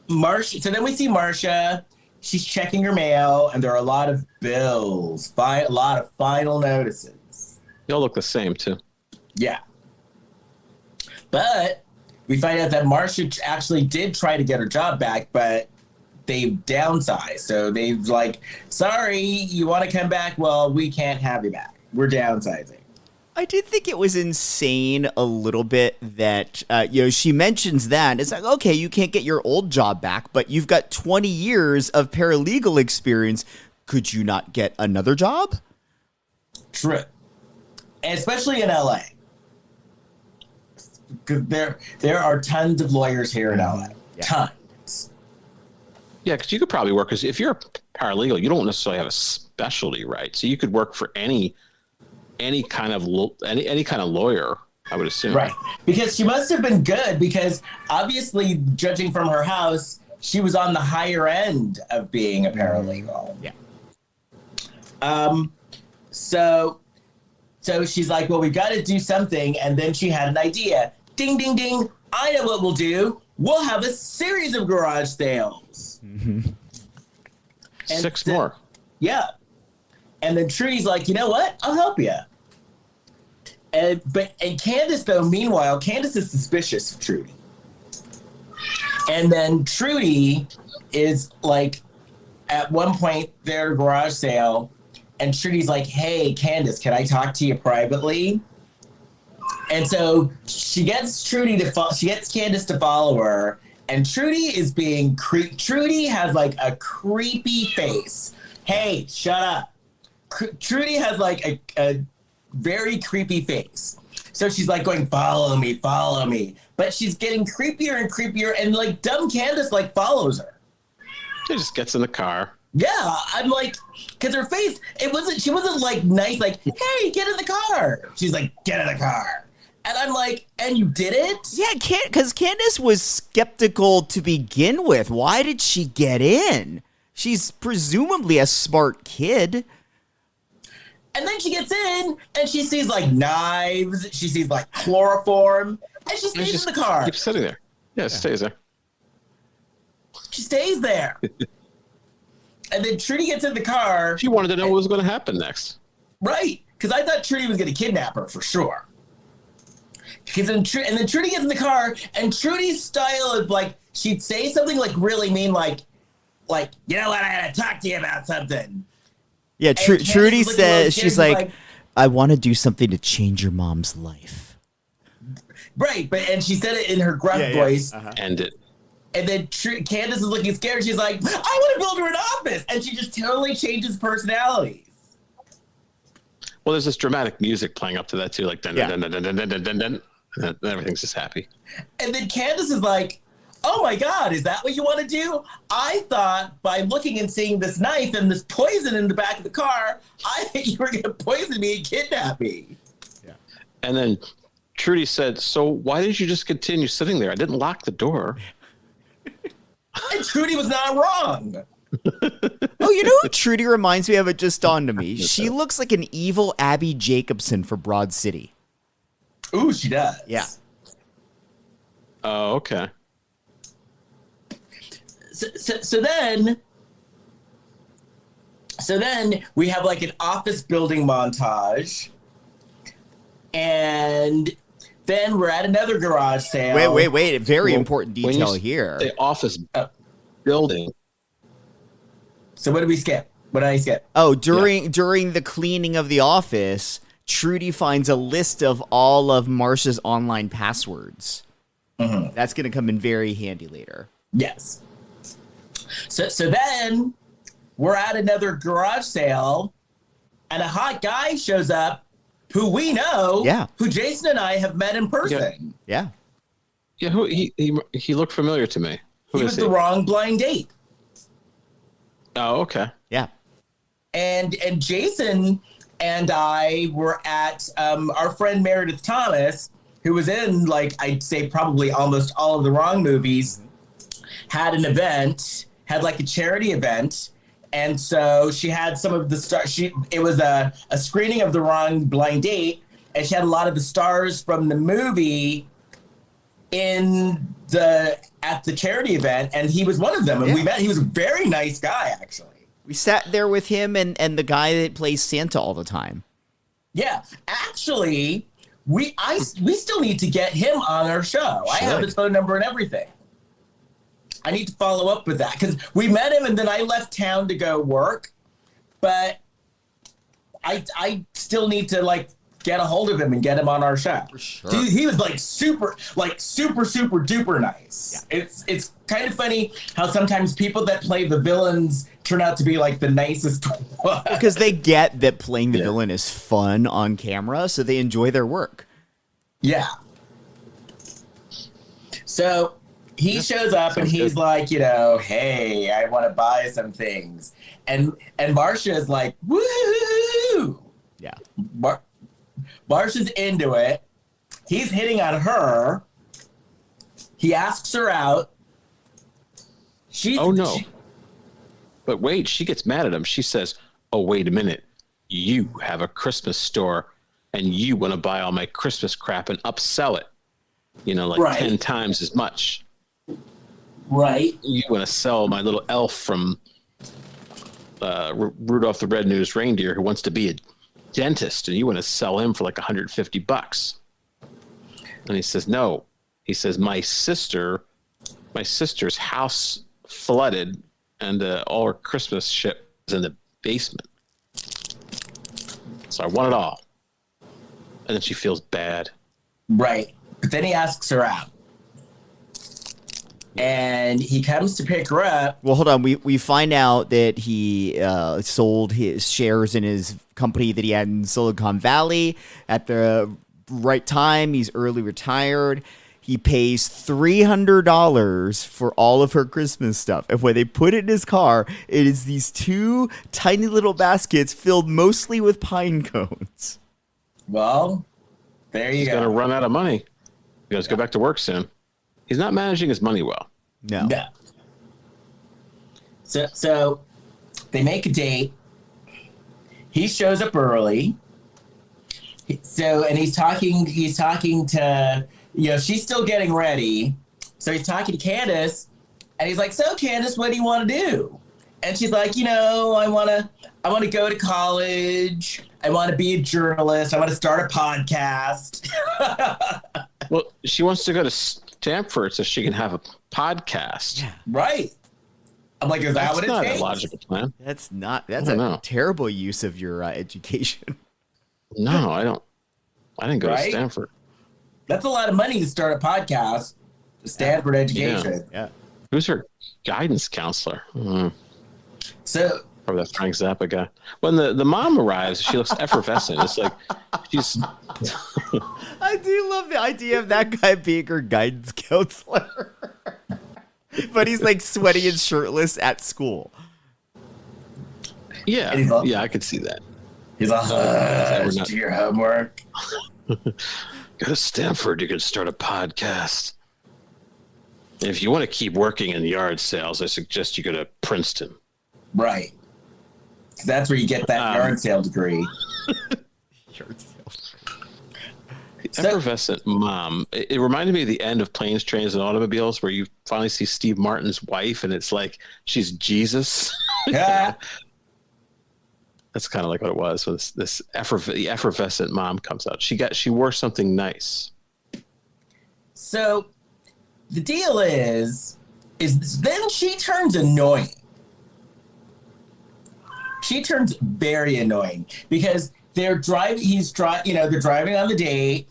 Marcia. So then we see Marcia. She's checking her mail, and there are a lot of bills, a lot of final notices. They all look the same, too. Yeah. But we find out that Marcia actually did try to get her job back, but they downsized. So they've like, sorry, you want to come back? Well, we can't have you back. We're downsizing. I did think it was insane a little bit that, she mentions that. It's like, okay, you can't get your old job back, but you've got 20 years of paralegal experience. Could you not get another job? True. And especially in LA. Because there are tons of lawyers here in LA. Yeah. Tons. Yeah, because you could probably work, because if you're a paralegal, you don't necessarily have a specialty, right? So you could work for any kind of lawyer, I would assume. Right. Because she must have been good because obviously, judging from her house, she was on the higher end of being a paralegal. Yeah. So she's like, well, we got to do something. And then she had an idea. Ding, ding, ding. I know what we'll do. We'll have a series of garage sales. Mm-hmm. 6 more. Yeah. And then Trudy's like, you know what? I'll help you. And Candace, though, meanwhile, Candace is suspicious of Trudy. And then Trudy is like, at one point, their garage sale, and Trudy's like, hey, Candace, can I talk to you privately? And so she gets Candace to follow her, and Trudy is being Trudy has like a creepy face. Hey, shut up. Trudy has like a very creepy face. So she's like going, follow me. But she's getting creepier and creepier, and like dumb Candace like follows her. She just gets in the car. Yeah, I'm like, because her face, she wasn't like nice, like, hey, get in the car. She's like, get in the car. And I'm like, and you did it? Yeah, because Candace was skeptical to begin with. Why did she get in? She's presumably a smart kid. And then she gets in, and she sees, like, knives. She sees, like, chloroform. And she stays in the car. Keeps sitting there. Yeah, it stays there. She stays there. And then Trudy gets in the car. She wanted to know what was going to happen next. Right. Because I thought Trudy was going to kidnap her for sure. And then Trudy gets in the car, and Trudy's style is like, she'd say something like really mean, like, you know what, I gotta talk to you about something. Yeah, Trudy says, she's like, I want to do something to change your mom's life. Right, and she said it in her gruff voice. Uh-huh. And then Candace is looking scared. She's like, I want to build her an office. And she just totally changes personalities. Well, there's this dramatic music playing up to that too, like dun dun dun dun dun dun dun dun dun. And everything's just happy. And then Candace is like, oh my God, is that what you want to do? I thought by looking and seeing this knife and this poison in the back of the car, I think you were going to poison me and kidnap me. Yeah. And then Trudy said, so why didn't you just continue sitting there? I didn't lock the door. And Trudy was not wrong. Oh, you know who Trudy reminds me of? It just dawned on me. She looks like an evil Abby Jacobson for Broad City. Ooh, she does. Yeah. Oh, okay. So then we have like an office building montage, and then we're at another garage sale. Wait! Very important detail here. The office building. So what did we skip? What did I skip? Oh, during the cleaning of the office, Trudy finds a list of all of Marsha's online passwords. Mm-hmm. That's going to come in very handy later. Yes. So then we're at another garage sale, and a hot guy shows up who we know, who Jason and I have met in person. Yeah. Yeah, who he looked familiar to me. He was the wrong blind date. Oh, okay. Yeah. And Jason and I were at our friend Meredith Thomas, who was in, like, I'd say probably almost all of the wrong movies, had an event, had like a charity event. And so she had some of the stars. It was a screening of The Wrong Blind Date, and she had a lot of the stars from the movie at the charity event, and he was one of them. And we met. He was a very nice guy, actually. We sat there with him and the guy that plays Santa all the time. Yeah, actually, we still need to get him on our show. Sure. I have his phone number and everything. I need to follow up with that because we met him and then I left town to go work, but I still need to like get a hold of him and get him on our show. For sure. Dude, he was super duper nice. Yeah. It's kind of funny how sometimes people that play the villains turn out to be like the nicest one. Because they get that playing the villain is fun on camera, so they enjoy their work. Yeah. So he shows up and he's like, hey, I want to buy some things. And Marcia is like, woo! Yeah. Marcia's into it. He's hitting on her. He asks her out. But wait, she gets mad at him. She says, oh, wait a minute. You have a Christmas store and you want to buy all my Christmas crap and upsell it. 10 times as much. Right. You want to sell my little elf from Rudolph the Red-Nosed Reindeer who wants to be a dentist, and you want to sell him for like $150. And he says, no. He says, my sister's house flooded and all her Christmas shit was in the basement. So I want it all. And then she feels bad. Right. But then he asks her out. And he comes to pick her up. Well, hold on. We find out that he sold his shares in his company that he had in Silicon Valley at the right time. He's early retired. He pays $300 for all of her Christmas stuff. And when they put it in his car, it is these two tiny little baskets filled mostly with pine cones. Well, there you go. He's going to run out of money. He has to go back to work soon. He's not managing his money well. No. So they make a date. He shows up early. And he's talking to, she's still getting ready. So he's talking to Candace, And he's like, so Candace, what do you want to do? And she's like, I want to go to college. I want to be a journalist. I want to start a podcast. Well, she wants to go to Stanford so she can have a podcast. Yeah. Right. I'm like, is that what it takes? That's not a logical plan. That's a terrible use of your education. No, I didn't go to Stanford. That's a lot of money to start a podcast. Stanford education. Yeah. Who's her guidance counselor? So probably that Frank Zappa guy. When the mom arrives, she looks effervescent. It's like she's. I do love the idea of that guy being her guidance counselor. But he's like sweaty and shirtless at school. Yeah, I could see that. He's like, do your homework. Go to Stanford, you can start a podcast. If you want to keep working in yard sales, I suggest you go to Princeton. Right. That's where you get that yard sale degree. Yard sale. Effervescent mom. It reminded me of the end of Planes, Trains, and Automobiles, where you finally see Steve Martin's wife, and it's like she's Jesus. Yeah. That's kind of like what it was. When the effervescent mom comes out. She wore something nice. So the deal is then she turns annoying. She turns very annoying because they're driving. They're driving on the date.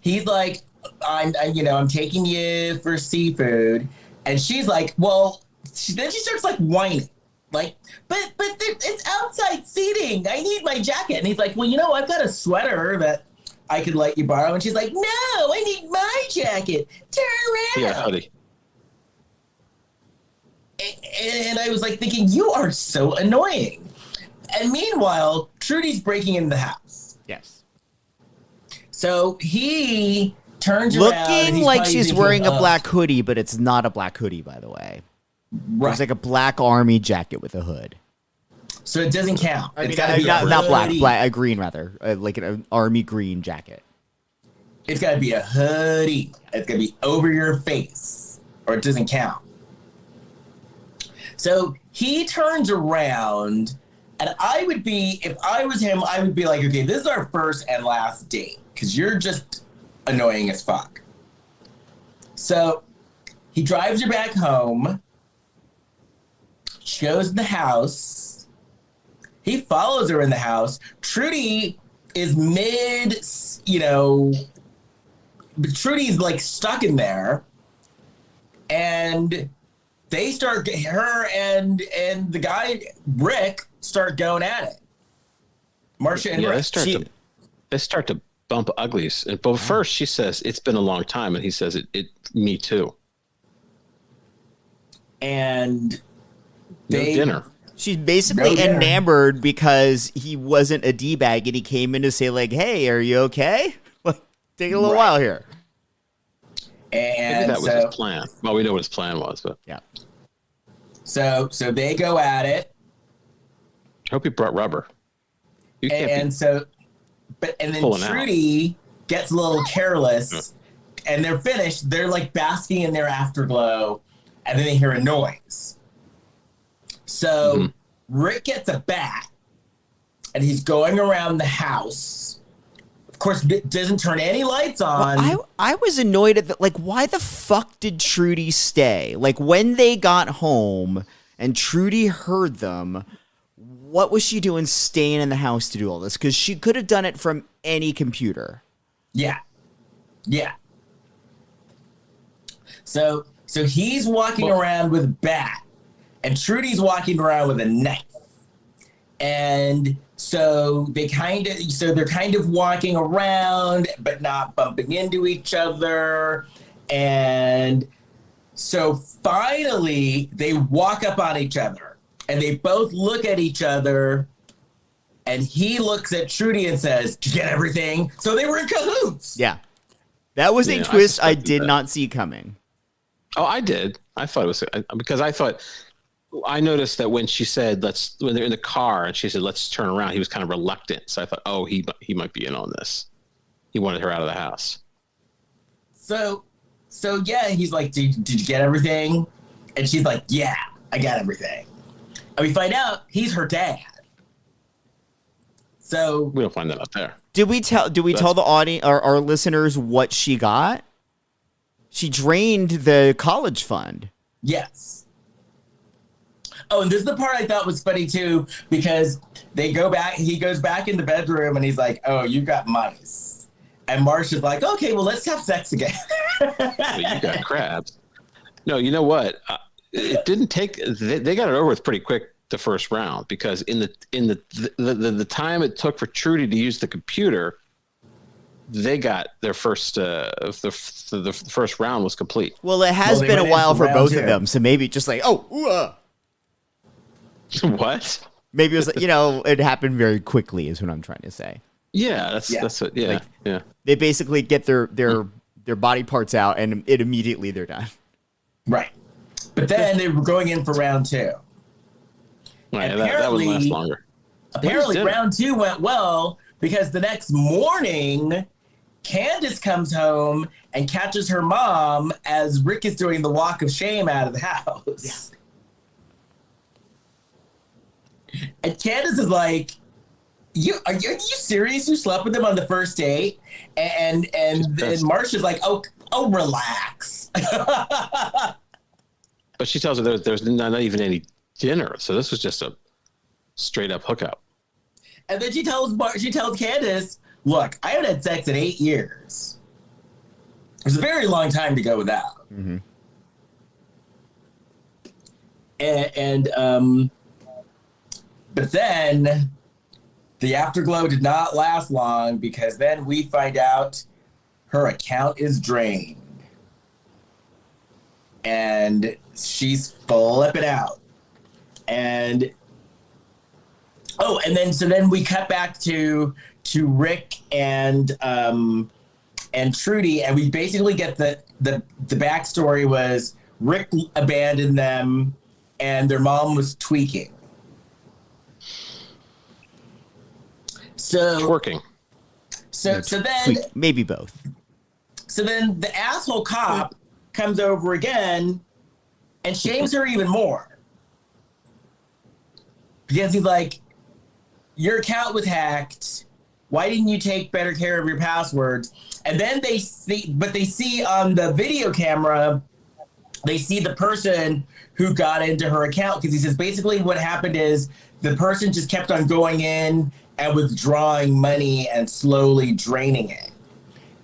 He's like, I'm taking you for seafood, and she's like, well, then she starts like whining, like, but it's outside seating. I need my jacket, and he's like, well, I've got a sweater that I could let you borrow, and she's like, no, I need my jacket. Turn around. Yeah, buddy. And I was like thinking, you are so annoying. And meanwhile, Trudy's breaking into the house. Yes. So he turns around. Looking like she's wearing a black hoodie, but it's not a black hoodie, by the way. Right. It's like a black army jacket with a hood. So it doesn't count. I mean, not black, a green rather, like an army green jacket. It's got to be a hoodie. It's got to be over your face, or it doesn't count. So he turns around, and if I was him, I would be like, okay, this is our first and last date, because you're just annoying as fuck. So he drives her back home. She goes in the house. He follows her in the house. Trudy is but Trudy's like stuck in there. And they start, her and the guy, Rick, start going at it. Marcia and Rick. They start to bump uglies. But first she says, it's been a long time. And he says, me too. And dinner. She's basically enamored because he wasn't a D-bag and he came in to say like, hey, are you okay? Like, take a little while here. And maybe that was his plan. Well, we know what his plan was, but yeah. So they go at it. I hope he brought rubber. And then Trudy gets a little careless, and they're finished. They're like basking in their afterglow, and then they hear a noise. So Rick gets a bat, and he's going around the house. Of course, doesn't turn any lights on. Well, I was annoyed at that. Like, why the fuck did Trudy stay? Like, when they got home and Trudy heard them, what was she doing staying in the house to do all this? Because she could have done it from any computer. Yeah. So he's walking around with a bat, and Trudy's walking around with a knife. And so they're kind of walking around, but not bumping into each other. And so finally they walk up on each other, and they both look at each other, and he looks at Trudy and says, "Did you get everything?" So they were in cahoots. Yeah. That was a twist I did not see coming. Oh, I did. I thought it was because I noticed that when she said when they're in the car and she said let's turn around, he was kind of reluctant. So I thought, oh, he might be in on this. He wanted her out of the house. So yeah, he's like, did you get everything? And she's like, yeah, I got everything. And we find out he's her dad. So we don't find that out there. Did we tell the audience, our listeners, what she got? She drained the college fund. Yes. Oh, and this is the part I thought was funny too, because he goes back in the bedroom and he's like, oh, you got mice. And Marsha's like, okay, well, let's have sex again. Well, you got crabs. No, you know what? It didn't take. They got it over with pretty quick the first round, because in the time it took for Trudy to use the computer, they got their first. The first round was complete. Well, it has been a while for both of them, so maybe just like, What? Maybe it was, it happened very quickly, is what I'm trying to say. Yeah, that's what. Yeah, yeah. They basically get their body parts out, and immediately they're done. Right. But then they were going in for round 2. Right, that would last longer. Apparently, round 2 went well, because the next morning, Candace comes home and catches her mom as Rick is doing the walk of shame out of the house. Yeah. And Candace is like, are you serious? You slept with him on the first date? And Marsha's like, oh, relax. But she tells her there's not even any dinner, so this was just a straight up hookup. And then she tells Candace, look, I haven't had sex in 8 years. It's a very long time to go without. Mm-hmm. But then the afterglow did not last long, because then we find out her account is drained. And she's flipping out. And then we cut back to Rick and Trudy, and we basically get the backstory was Rick abandoned them and their mom was tweaking. So twerking. So then maybe both. So then the asshole cop comes over again and shames her even more. Because he's like, your account was hacked. Why didn't you take better care of your passwords? And then they see on the video camera, they see the person who got into her account, because he says basically what happened is the person just kept on going in and withdrawing money and slowly draining it.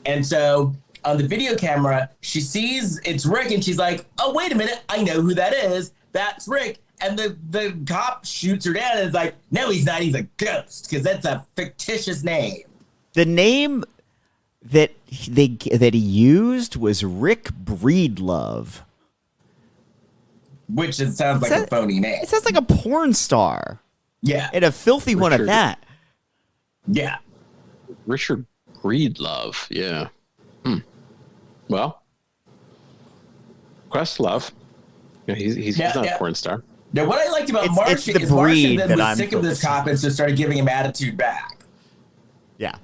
And so on the video camera, she sees it's Rick and she's like, oh, wait a minute, I know who that is. That's Rick. And the cop shoots her down and is like, no, he's not. He's a ghost, because that's a fictitious name. The name that he used was Rick Breedlove. Which it sounds like a phony name. It sounds like a porn star. Yeah. And a filthy one at that. Yeah. Richard Breedlove. Yeah. Well, Questlove. Yeah, he's not a porn star. Now, what I liked about Marsha is Marsha then was sick of this cop and just started giving him attitude back. Yeah.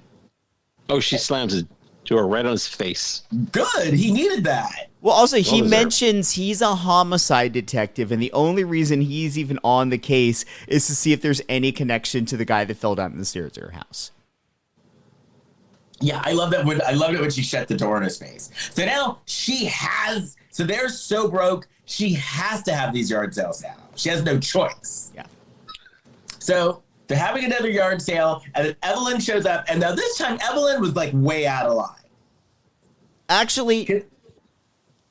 Oh, she slams his door right on his face. Good. He needed that. Well, also, he mentions he's a homicide detective, and the only reason he's even on the case is to see if there's any connection to the guy that fell down the stairs at her house. Yeah, I loved it when she shut the door in his face. So now so they're so broke, she has to have these yard sales now. She has no choice. Yeah. So they're having another yard sale, and then Evelyn shows up, and now this time Evelyn was like way out of line. Actually,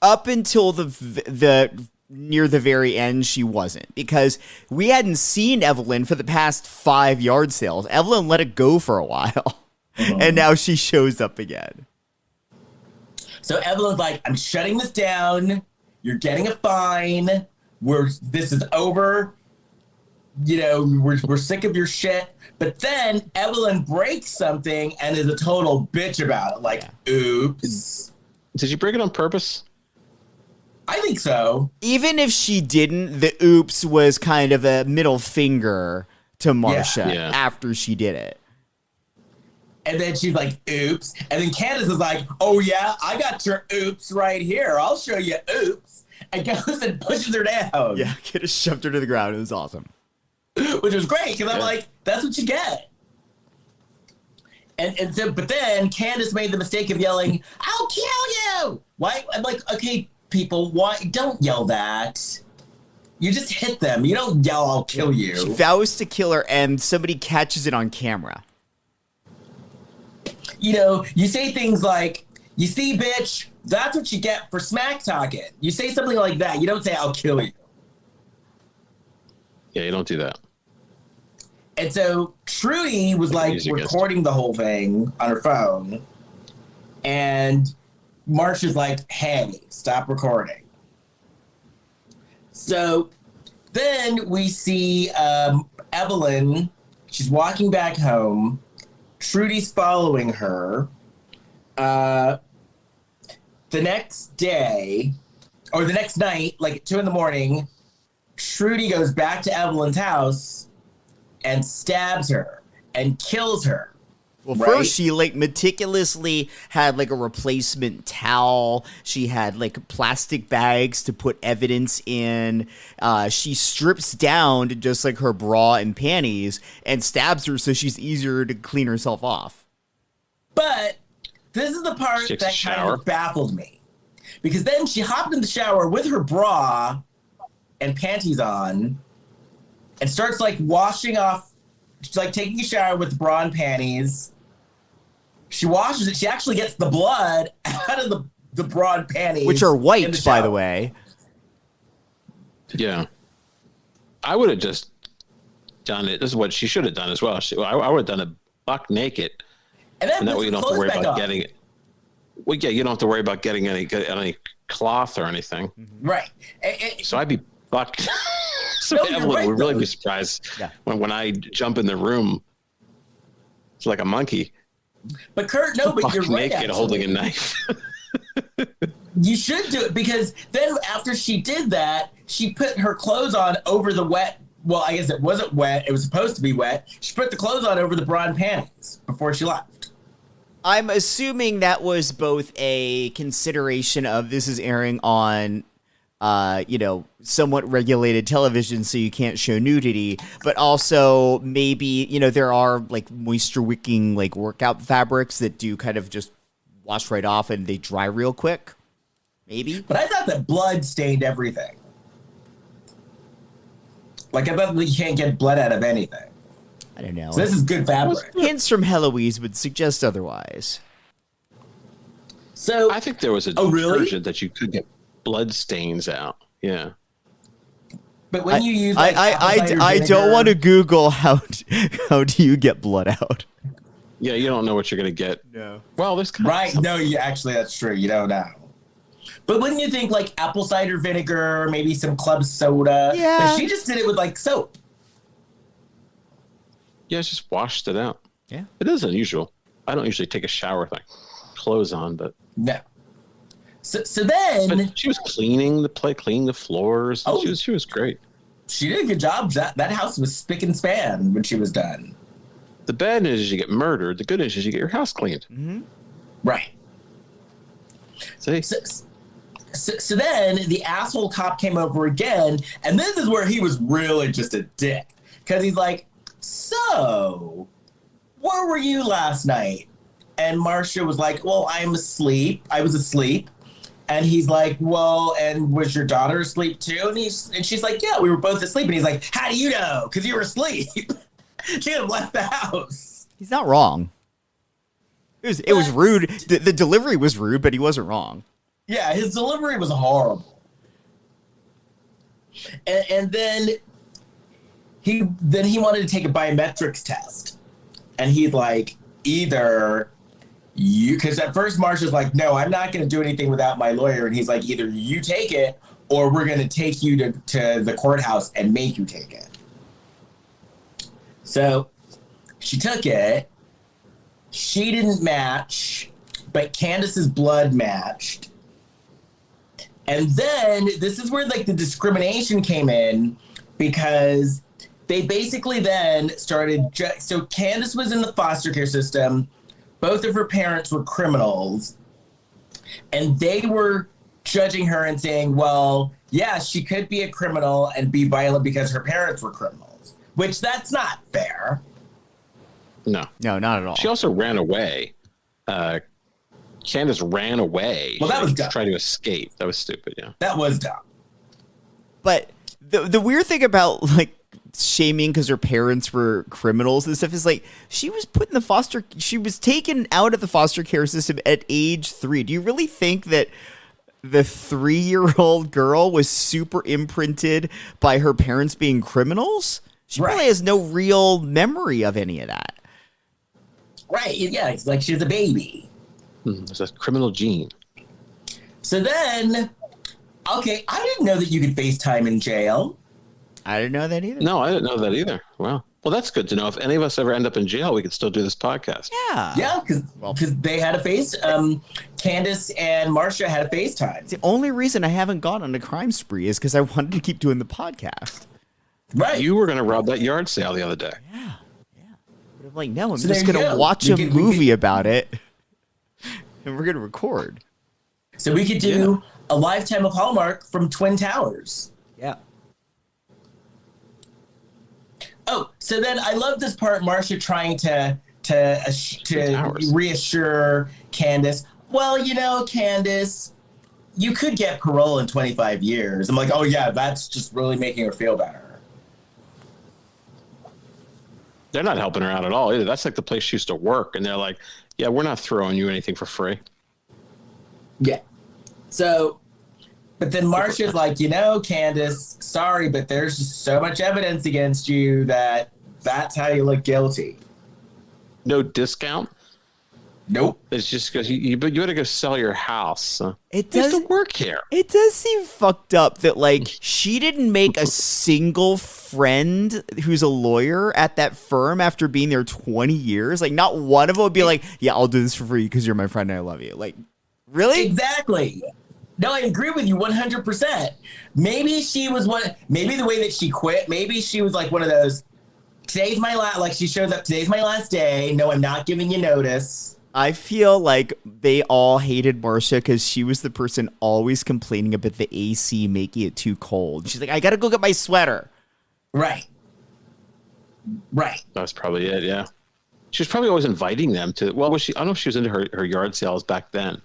up until the near the very end, she wasn't, because we hadn't seen Evelyn for the past 5 yard sales. Evelyn let it go for a while, and now she shows up again. So Evelyn's like, I'm shutting this down. You're getting a fine. This is over. We're sick of your shit. But then Evelyn breaks something and is a total bitch about it. Like, oops. Did you break it on purpose? I think so. Even if she didn't, the oops was kind of a middle finger to Marsha after she did it. And then she's like, oops. And then Candace is like, oh, yeah, I got your oops right here. I'll show you oops. and goes and pushes her down. Yeah, just shoved her to the ground. It was awesome. Which was great, because I'm like, that's what you get. And so, but then Candace made the mistake of yelling, "I'll kill you!" Why? I'm like, okay, people, why? Don't yell that. You just hit them. You don't yell, "I'll kill you." She vows to kill her, and somebody catches it on camera. You know, you say things like, "You see, bitch, that's what you get for smack talking." You say something like that. You don't say, "I'll kill you." Yeah, you don't do that. And so Trudy was like recording the whole thing on her phone. And Marsh is like, "Hey, stop recording." So then we see Evelyn. She's walking back home. Trudy's following her. The next day, or the next night, like at 2 a.m, Trudy goes back to Evelyn's house and stabs her and kills her. Well, first she like meticulously had like a replacement towel. She had like plastic bags to put evidence in. She strips down to just like her bra and panties and stabs her so she's easier to clean herself off. But this is the part that kind of baffled me. Because then she hopped in the shower with her bra and panties on and starts like washing off. She's like taking a shower with the bra and panties. She washes it. She actually gets the blood out of the bra and panties. Which are white, by the way. Yeah. I would have just done it. This is what she should have done as well. I would have done it buck naked. And that way you don't have to worry about getting it. Well, yeah, you don't have to worry about getting any cloth or anything. Right. So I'd be buck. So Evelyn would really be surprised when I jump in the room. It's like a monkey. But Kurt, no, but you're right. Naked, holding a knife. You should do it, because then after she did that, she put her clothes on over the wet. Well, I guess it wasn't wet. It was supposed to be wet. She put the clothes on over the bra and panties before she left. I'm assuming that was both a consideration of this is airing on somewhat regulated television, so you can't show nudity, but also maybe, there are like moisture wicking like workout fabrics that do kind of just wash right off and they dry real quick. Maybe. But I thought that blood stained everything. Like, I thought you can't get blood out of anything. I don't know. So this is good fabric. Hints from Heloise would suggest otherwise. So I think there was a detergent that you could get blood stains out. Yeah. But when you use I don't want to Google how do you get blood out. Yeah, you don't know what you're gonna get. No. Well, this kind of no, actually that's true. You don't know. But wouldn't you think like apple cider vinegar, maybe some club soda? Yeah. But she just did it with like soap. Yeah, it's just washed it out. Yeah. It is unusual. I don't usually take a shower with my clothes on, but no. So then but she was cleaning the floors. Oh, she was great. She did a good job. That house was spick and span when she was done. The bad news is you get murdered. The good news is you get your house cleaned. Mm-hmm. Right. See? So then the asshole cop came over again, and this is where he was really just a dick. Because he's like, "So, where were you last night?" And Marcia was like, "Well, I was asleep." And he's like, "Well, and was your daughter asleep too?" And she's like, "Yeah, we were both asleep." And he's like, "How do you know? Because you were asleep." She had left the house. He's not wrong. It was rude. The delivery was rude, but he wasn't wrong. Yeah, his delivery was horrible. And then he wanted to take a biometrics test. And he's like, either you, because at first Marsha's like, "No, I'm not going to do anything without my lawyer." And he's like, either you take it or we're going to take you to the courthouse and make you take it. So she took it. She didn't match, but Candace's blood matched. And then this is where like the discrimination came in, because they basically then started. So Candace was in the foster care system. Both of her parents were criminals, and they were judging her and saying, well, yeah, she could be a criminal and be violent because her parents were criminals, which that's not fair. No, not at all. She also ran away. Candace ran away. Well, that was dumb. Tried to escape. That was stupid. Yeah, that was dumb. But the weird thing about like shaming because her parents were criminals and stuff is like she was taken out of the foster care system at age 3. Do you really think that the 3-year-old girl was super imprinted by her parents being criminals? She really has no real memory of any of that. Right. Yeah. It's like she's a baby. It's a criminal gene. So then, okay, I didn't know that you could FaceTime in jail. I didn't know that either. No, I didn't know that either. Wow. Well, that's good to know. If any of us ever end up in jail, we can still do this podcast. Yeah. Yeah, because they had a Candace and Marcia had a FaceTime. It's the only reason I haven't gone on a crime spree is because I wanted to keep doing the podcast. Right. You were going to rob that yard sale the other day. Yeah. But I'm like, no, I'm So just going to watch a movie about it, and we're going to record. So we could do a lifetime of Hallmark from Twin Towers. Yeah. Oh, so then I love this part, Marcia trying to reassure Candace. Well, Candace, you could get parole in 25 years. I'm like, oh yeah, that's just really making her feel better. They're not helping her out at all either. That's like the place she used to work, and they're like, yeah, we're not throwing you anything for free. Yeah. So, but then Marcia's like, Candace, sorry, but there's just so much evidence against you that's how you look guilty. No discount? Nope. It's just because you better go sell your house. It does does to work here. It does seem fucked up that like she didn't make a single friend who's a lawyer at that firm after being there 20 years. Like not one of them would be like, yeah, I'll do this for free because you're my friend and I love you. Like, really? Exactly. No, I agree with you 100%. Maybe she was maybe the way that she quit, maybe she was like one of those, today's my last, like she shows up, today's my last day. No, I'm not giving you notice. I feel like they all hated Marcia because she was the person always complaining about the AC making it too cold. She's like, I got to go get my sweater. Right. That's probably it, yeah. She was probably always inviting them to, well, was she? I don't know if she was into her yard sales back then.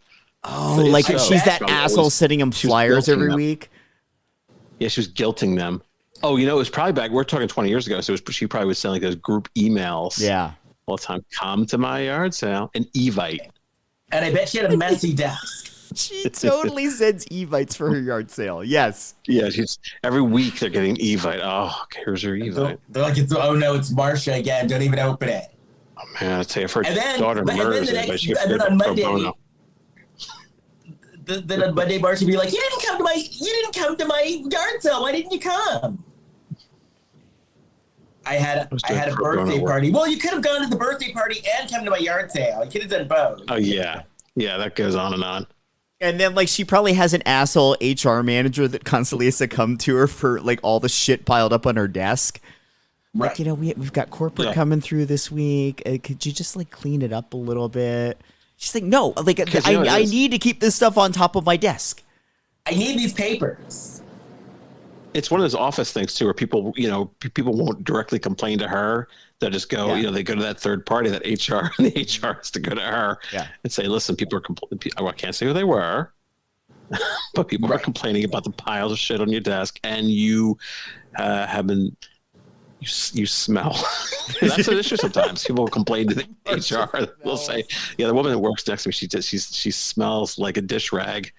Oh, like she's that asshole sending them flyers every week? Yeah, she was guilting them. Oh, it was probably back, we're talking 20 years ago, so she probably was sending those group emails. Yeah. All the time, come to my yard sale. And Evite. And I bet she had a messy desk. She totally sends Evites for her yard sale. Yes. Yeah, every week they're getting Evite. Oh, okay, here's her Evite. They're like, oh no, it's Marcia again. Don't even open it. Oh man, I tell you, if her daughter murders it, and then on Monday, then on Monday, Marcia would be like, you didn't come to my yard sale. Why didn't you come? I had a birthday party. Well, you could have gone to the birthday party and come to my yard sale. You could have done both. Oh yeah, that goes on and on. And then like she probably has an asshole HR manager that constantly has to come to her for like all the shit piled up on her desk. Right. Like we've got corporate coming through this week. Could you just like clean it up a little bit? She's like, no, like I need to keep this stuff on top of my desk. I need these papers. It's one of those office things too, where people won't directly complain to her. They'll just go, they go to that third party, that HR, and the HR has to go to her and say, listen, people are complaining. Well, I can't say who they were, but people are complaining about the piles of shit on your desk, and you have been, you smell. That's an issue sometimes. People will complain to the HR. They'll say, yeah, the woman that works next to me, she smells like a dish rag.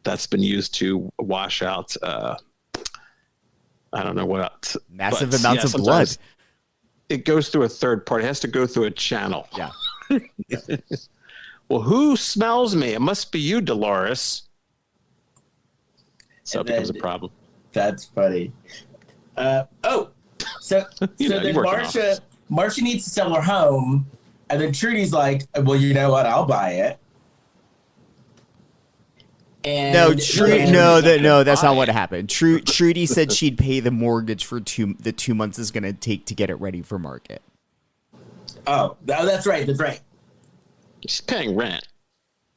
That's been used to wash out, I don't know what. Massive amounts of blood. It goes through a third party. It has to go through a channel. Yeah. Well, who smells me? It must be you, Dolores. So it becomes a problem. That's funny. So then Marcia needs to sell her home, and then Trudy's like, well, you know what? I'll buy it. And no, that's not what happened. Trudy said she'd pay the mortgage for the 2 months it's going to take to get it ready for market. Oh, that's right. She's paying rent.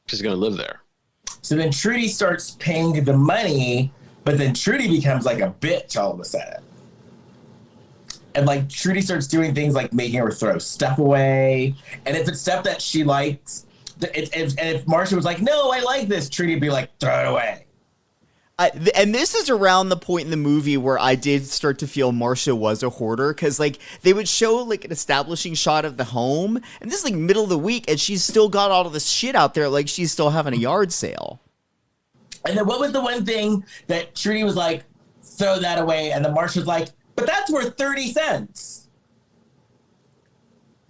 She's going to live there. So then Trudy starts paying the money, but then Trudy becomes like a bitch all of a sudden. And like Trudy starts doing things like making her throw stuff away. And if it's stuff that she likes, if Marcia was like, no, I like this, Trudy would be like, throw it away. And this is around the point in the movie where I did start to feel Marcia was a hoarder, because like they would show like an establishing shot of the home, and this is like middle of the week, and she's still got all of this shit out there, like she's still having a yard sale. And then what was the one thing that Trudy was like, throw that away, and then Marcia was like, but that's worth 30 cents.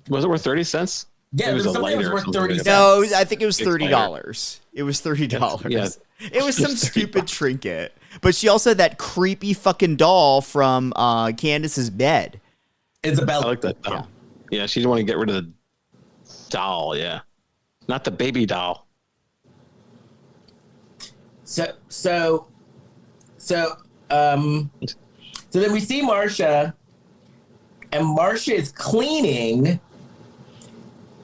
Was it worth 30 cents? Yeah, it was something was worth 30 cents. No, I think it was $30. It was $30. Yeah. It was some stupid trinket. But she also had that creepy fucking doll from Candace's bed. Isabella. I like that doll. Yeah, she didn't want to get rid of the doll, yeah. Not the baby doll. So then we see Marcia, and Marcia is cleaning,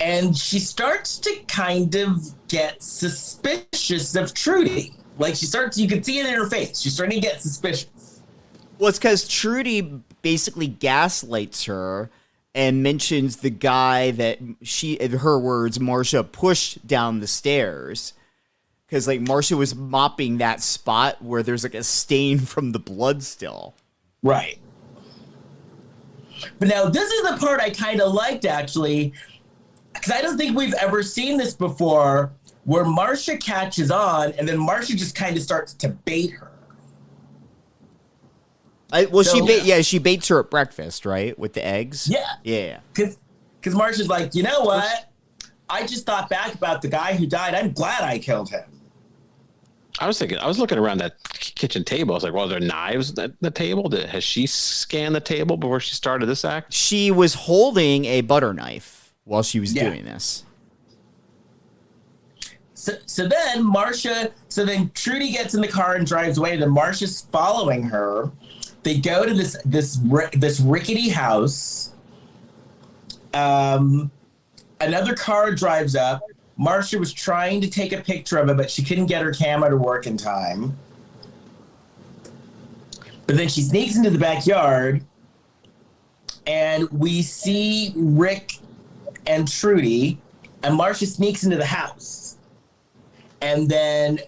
and she starts to kind of get suspicious of Trudy. Like you can see it in her face. She's starting to get suspicious. Well, it's because Trudy basically gaslights her and mentions the guy that she, in her words, Marcia pushed down the stairs. Because like Marcia was mopping that spot where there's like a stain from the blood still. Right. But now this is the part I kind of liked, actually, because I don't think we've ever seen this before, where Marcia catches on and then Marcia just kind of starts to bait her. She baits her at breakfast, right? With the eggs? Yeah. Yeah. Because Marcia's like, you know what? I just thought back about the guy who died. I'm glad I killed him. I was looking around that kitchen table. I was like, well, are there knives at the table? Has she scanned the table before she started this act? She was holding a butter knife while she was doing this. So then Trudy gets in the car and drives away. Then Marcia's following her. They go to this rickety house. Another car drives up. Marcia was trying to take a picture of it, but she couldn't get her camera to work in time. But then she sneaks into the backyard, and we see Rick and Trudy, and Marcia sneaks into the house. And then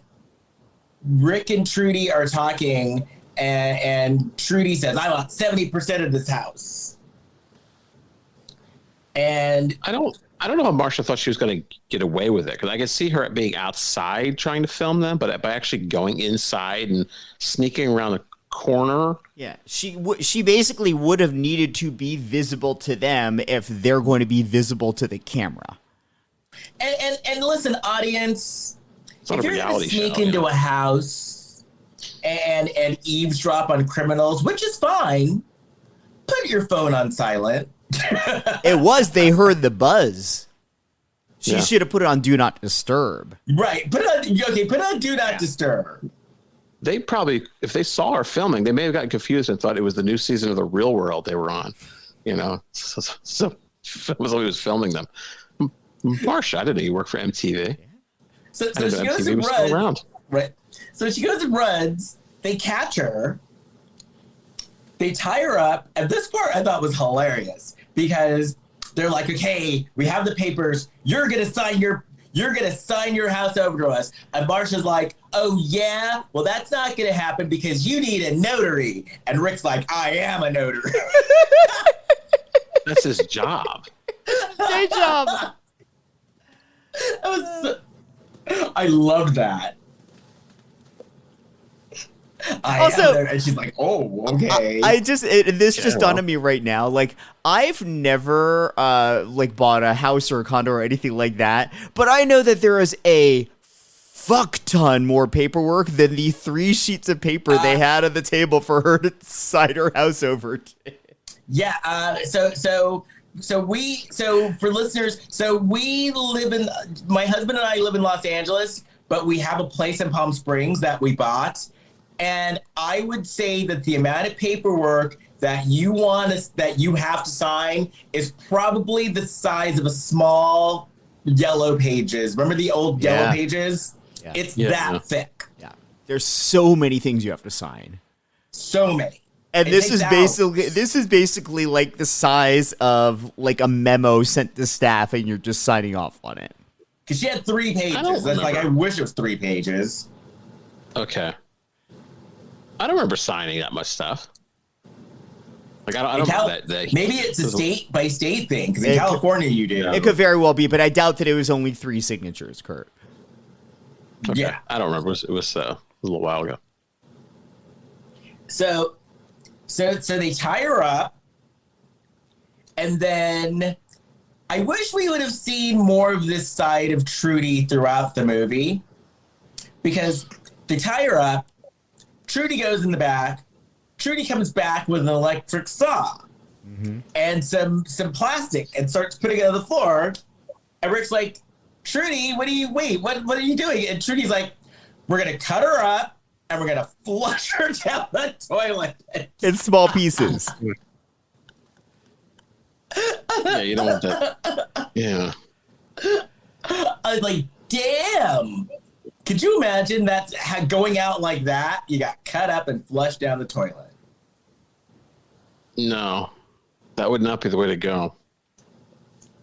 Rick and Trudy are talking, and Trudy says, I want 70% of this house. And I don't know how Marcia thought she was going to get away with it, because I could see her being outside trying to film them, but by actually going inside and sneaking around the corner. Yeah, she basically would have needed to be visible to them if they're going to be visible to the camera. And listen, audience, it's not if a you're going to reality sneak show, into a house and eavesdrop on criminals, which is fine, put your phone on silent. They heard the buzz. She should have put it on Do Not Disturb. Right. Put it on Do Not Disturb. They probably, if they saw her filming, they may have gotten confused and thought it was the new season of The Real World they were on. So somebody was filming them. Marcia, I didn't know you worked for MTV. So she goes and runs. Right. So she goes and runs. They catch her. They tie her up. And this part I thought was hilarious, because they're like, okay, we have the papers. You're gonna sign your house over to us. And Marcia's like, oh yeah? Well, that's not gonna happen because you need a notary. And Rick's like, I am a notary. That's his job. Day job. I love that. And she's like, oh, okay. This just dawned on me right now. Like, I've never bought a house or a condo or anything like that, but I know that there is a fuck ton more paperwork than the 3 sheets of paper they had on the table for her to sign her house over to. Yeah. So for listeners, my husband and I live in Los Angeles, but we have a place in Palm Springs that we bought. And I would say that the amount of paperwork that you have to sign is probably the size of a small Yellow Pages. Remember the old Yellow Pages? Yeah. It's that thick. Yeah. There's so many things you have to sign. So many. And this is basically like the size of like a memo sent to staff, and you're just signing off on it. Because she had 3 pages. That's like, I wish it was 3 pages. Okay. I don't remember signing that much stuff. Like I don't know that maybe it's a state by state thing, because in California you do. It could very well be, but I doubt that it was only 3 signatures, Kurt. Okay. Yeah, I don't remember. It was a little while ago. So they tie her up, and then I wish we would have seen more of this side of Trudy throughout the movie, because they tie her up. Trudy goes in the back. Trudy comes back with an electric saw and some plastic and starts putting it on the floor. And Rick's like, Trudy, what are you doing? And Trudy's like, we're going to cut her up and we're going to flush her down the toilet. In small pieces. Yeah, you don't want that. Yeah. I was like, damn. Could you imagine that going out like that? You got cut up and flushed down the toilet. No, that would not be the way to go.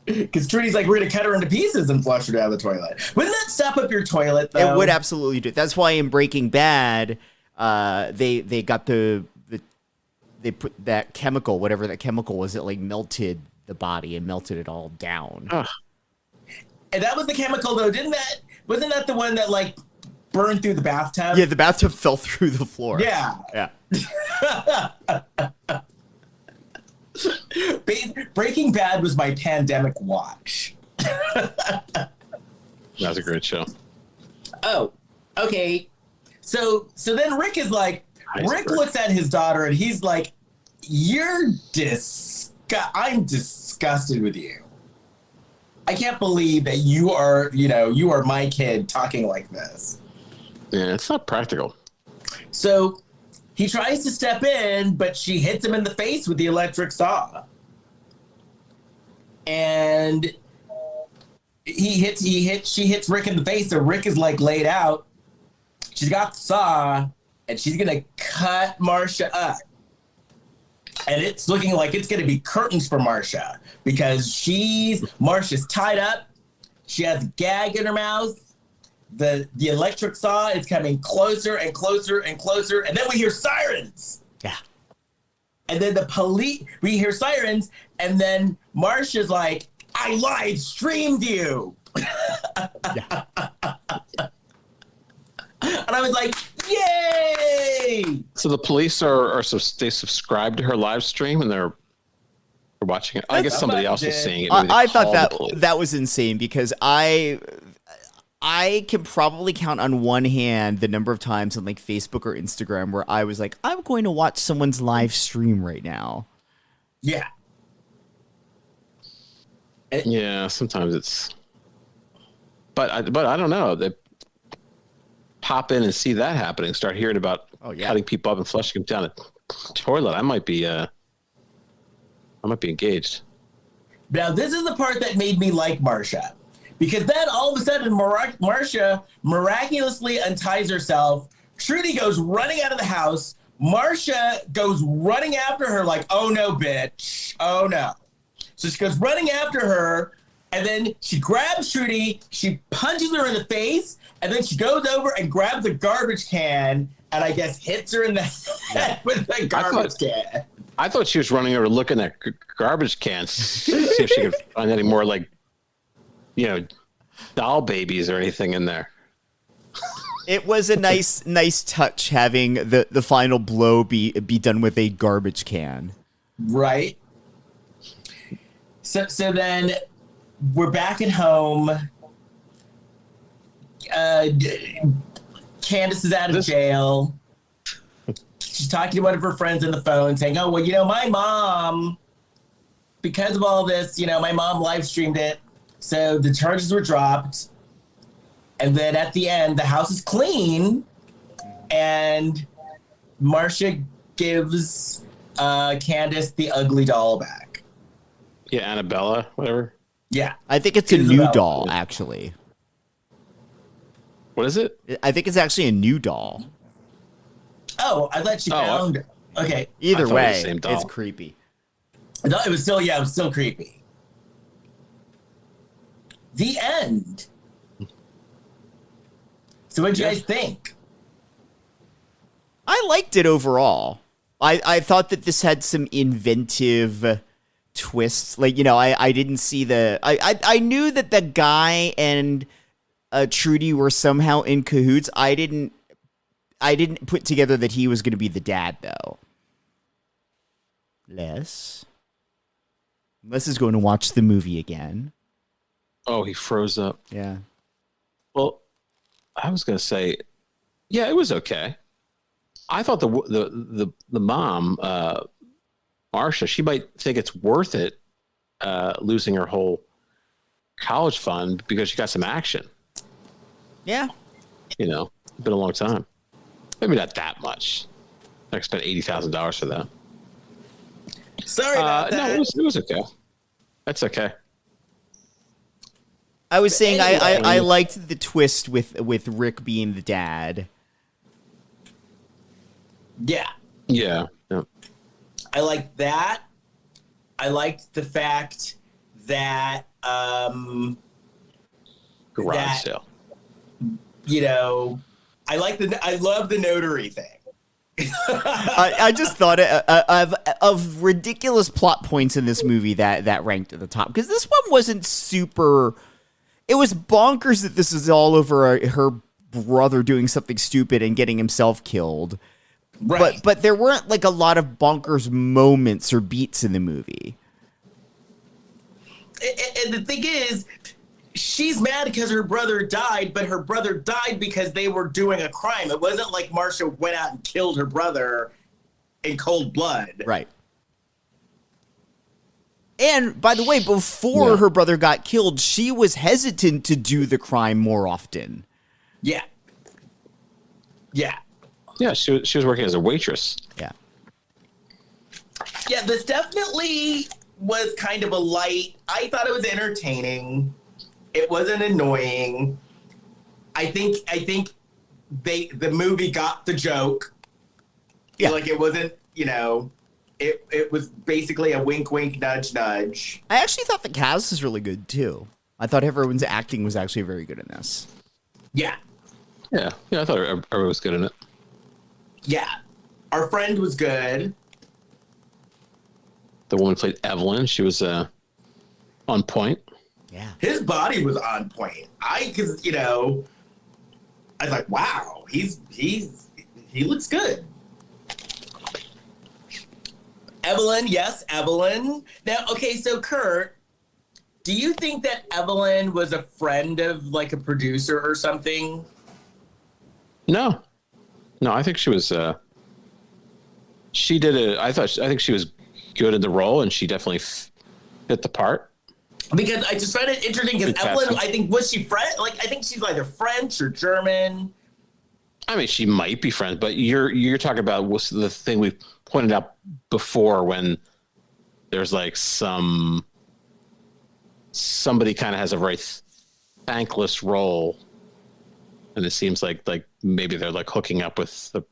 Because Trudy's like, we're going to cut her into pieces and flush her down the toilet. Wouldn't that stop up your toilet, though? It would absolutely do. That's why in Breaking Bad, they got they put that chemical, whatever that chemical was, it like melted the body and melted it all down. And that was the chemical, though. Wasn't that the one that like burned through the bathtub? Yeah, the bathtub fell through the floor. Yeah. Breaking Bad was my pandemic watch. That was a great show. Oh, okay. So then Rick is like, Rick looks at his daughter and he's like, I'm disgusted with you. I can't believe that you are my kid talking like this. Yeah, it's not practical. So he tries to step in, but she hits him in the face with the electric saw. And she hits Rick in the face, so Rick is like laid out. She's got the saw, and she's gonna cut Marcia up. And it's looking like it's gonna be curtains for Marcia, because Marcia's tied up. She has a gag in her mouth. The electric saw is coming closer and closer and closer, and then we hear sirens. Yeah. And then we hear sirens, and then Marcia's like, I live streamed you. Yeah. And I was like, yay! So the police they subscribe to her live stream and they're watching it. I guess somebody else is seeing it. I thought that was insane, because I can probably count on one hand the number of times on like Facebook or Instagram where I was like, I'm going to watch someone's live stream right now. Yeah. Yeah, sometimes it's. But I don't know. They pop in and see that happening. Start hearing about cutting people up and flushing them down the toilet. I might be engaged. Now this is the part that made me like Marcia. Because then all of a sudden, Marcia miraculously unties herself. Trudy goes running out of the house. Marcia goes running after her like, oh no, bitch. Oh no. So she goes running after her, and then she grabs Trudy, she punches her in the face, and then she goes over and grabs a garbage can, and I guess hits her in the head with the garbage can. I thought she was running over looking at garbage cans, see if she could find any more like, doll babies or anything in there. It was a nice touch having the final blow be done with a garbage can. Right. So then we're back at home. Candace is out of jail. She's talking to one of her friends on the phone saying, oh, well, my mom, because of all this, my mom live streamed it. So the charges were dropped. And then at the end, the house is clean. And Marcia gives Candace the ugly doll back. Yeah, Annabella, whatever. Yeah. I think it's a new doll, actually. What is it? I think it's actually a new doll. Oh, I thought you found. Okay. Either way, it was the same doll. it's creepy. No, it was still creepy. The end. So what'd you guys think? I liked it overall. I thought that this had some inventive twists. Like, you know, I didn't see I knew that the guy and Trudy were somehow in cahoots. I didn't put together that he was going to be the dad, though. Les is going to watch the movie again. Oh, he froze up. Yeah. Well, I was going to say, yeah, it was okay. I thought the mom, Marcia, she might think it's worth it losing her whole college fund because she got some action. Yeah. You know, it's been a long time. Maybe not that much. I spent $80,000 for that. Sorry about that. No, it was okay. That's okay. I was saying I liked the twist with Rick being the dad. Yeah. Yeah. I liked that. I liked the fact that garage sale. You know, I love the notary thing. I just thought of ridiculous plot points in this movie that ranked at the top, because this one wasn't super. It was bonkers that this is all over her brother doing something stupid and getting himself killed. Right. But there weren't like a lot of bonkers moments or beats in the movie. And the thing is, she's mad because her brother died, but her brother died because they were doing a crime. It wasn't like Marcia went out and killed her brother in cold blood. Right. And by the way, before her brother got killed, she was hesitant to do the crime more often. Yeah. Yeah. Yeah, she was working as a waitress. Yeah. Yeah, this definitely was kind of a light. I thought it was entertaining. It wasn't annoying. I think the movie got the joke. Yeah. Like it wasn't, you know, it was basically a wink, wink, nudge, nudge. I actually thought the cast was really good too. I thought everyone's acting was actually very good in this. Yeah. Yeah, I thought everyone was good in it. Yeah. Our friend was good. The woman who played Evelyn, she was on point. Yeah. His body was on point. Because, you know, I was like, wow, he looks good. Evelyn, yes, Evelyn. Now, okay, so Kurt, do you think that Evelyn was a friend of like a producer or something? No, I think she was. She did it. I think she was good in the role, and she definitely fit the part. Because I just find it interesting because Evelyn, I think, was she French? Like, I think she's either French or German. I mean, she might be French, but you're talking about what's the thing we pointed out before when there's like somebody kind of has a very thankless role, and it seems like maybe they're like hooking up with the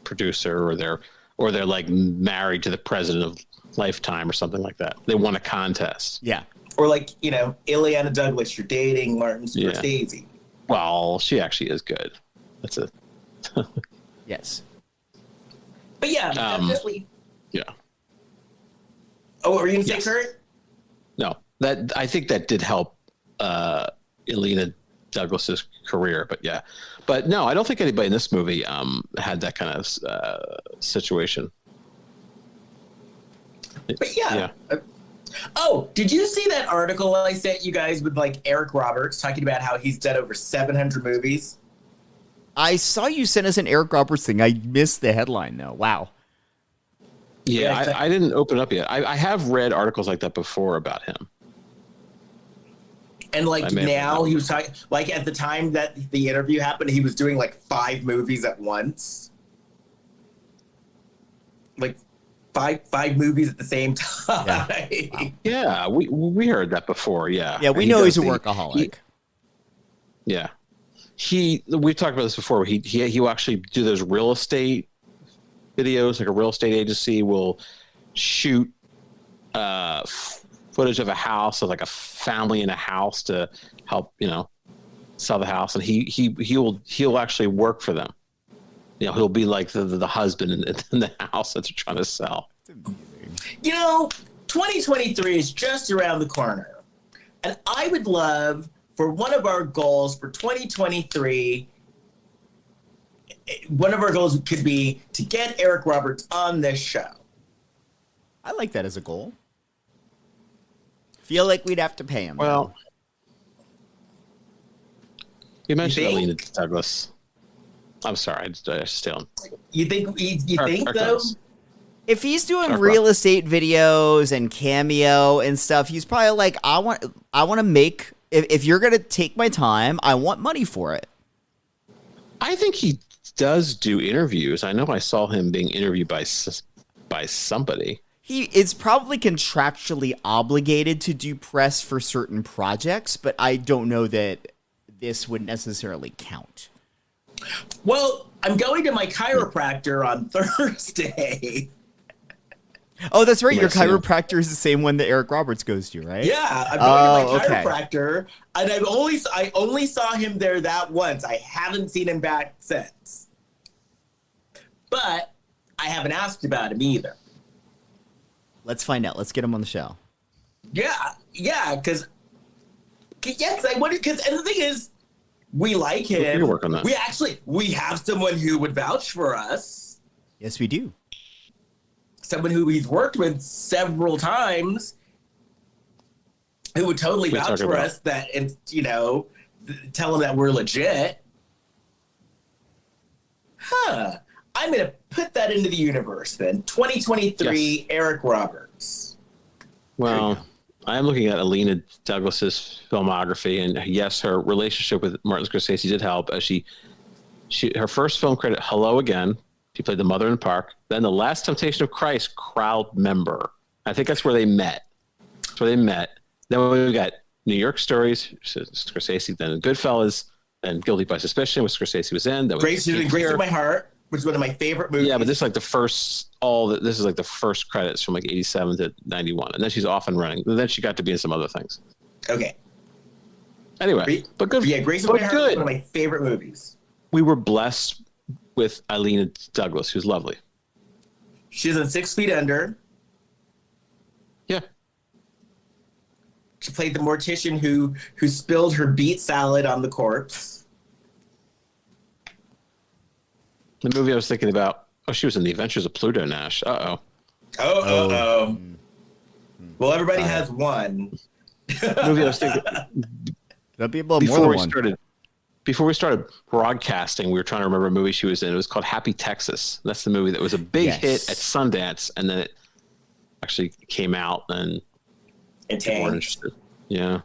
producer, or they're like married to the president of Lifetime or something like that. They won a contest. Yeah. Or like, you know, Ileana Douglas, you're dating Martin Scorsese. Yeah. Well, she actually is good. That's a yes. But yeah, definitely. Yeah. Oh, what were you going to say, Kurt? No, I think that did help Ileana Douglas's career, but yeah. But no, I don't think anybody in this movie had that kind of situation. But yeah. Oh, did you see that article I sent you guys with like Eric Roberts talking about how he's done over 700 movies? I saw you sent us an Eric Roberts thing. I missed the headline though. Wow. Yeah, I didn't open it up yet. I have read articles like that before about him. And like now he was talking, like at the time that the interview happened, he was doing like 5 movies at once. Like five movies at the same time. Yeah, wow. Yeah, we heard that before. Yeah. Yeah, we know he's a workaholic. we've talked about this before. He will actually do those real estate videos. Like a real estate agency will shoot footage of a house, of like a family in a house to help, sell the house. And he'll actually work for them. He'll be like the husband in the house that they're trying to sell. 2023 is just around the corner. And I would love for one of our goals for 2023, one of our goals could be to get Eric Roberts on this show. I like that as a goal. Feel like we'd have to pay him. Well, you mentioned Alina Douglas. I'm sorry, I just still. You think though? If he's doing real estate videos and Cameo and stuff, he's probably like, I want to make. If you're gonna take my time, I want money for it. I think he does do interviews. I know I saw him being interviewed by somebody. He is probably contractually obligated to do press for certain projects, but I don't know that this would necessarily count. Well, I'm going to my chiropractor on Thursday. Oh, that's right. Your chiropractor is the same one that Eric Roberts goes to, right? Yeah, I'm going to my chiropractor, and I only saw him there that once. I haven't seen him back since. But I haven't asked about him either. Let's find out. Let's get him on the show. Yeah, because I wonder, and the thing is, we like him. We work on that. We have someone who would vouch for us. Yes, we do. Someone who he's worked with several times, who would totally vouch for us and tell him that we're legit. I'm going to put that into the universe then. 2023, yes. Eric Roberts. Well, I'm looking at Alina Douglas's filmography, and yes, her relationship with Martin Scorsese did help. As her first film credit, Hello Again. She played the mother in the park. Then The Last Temptation of Christ, crowd member. I think that's where they met. Then we got New York Stories, Scorsese, then Goodfellas, then Guilty by Suspicion, which Scorsese was in. Grace in My Heart, which is one of my favorite movies. Yeah, but this is like the first this is like the first credits from like 87 to 91. And then she's off and running. And then she got to be in some other things. Okay. Anyway, but good. Yeah, Grace in My Heart is one of my favorite movies. We were blessed with Alina Douglas, who's lovely. She's in 6 Feet Under. Yeah. She played the mortician who spilled her beet salad on the corpse. The movie I was thinking about, she was in The Adventures of Pluto Nash. Uh-oh. Oh. Well, everybody has one. The movie I was thinking... That'd be about more than one. Before we started broadcasting, we were trying to remember a movie she was in. It was called Happy Texas. That's the movie that was a big hit at Sundance, and then it actually came out and people weren't interested. Yeah.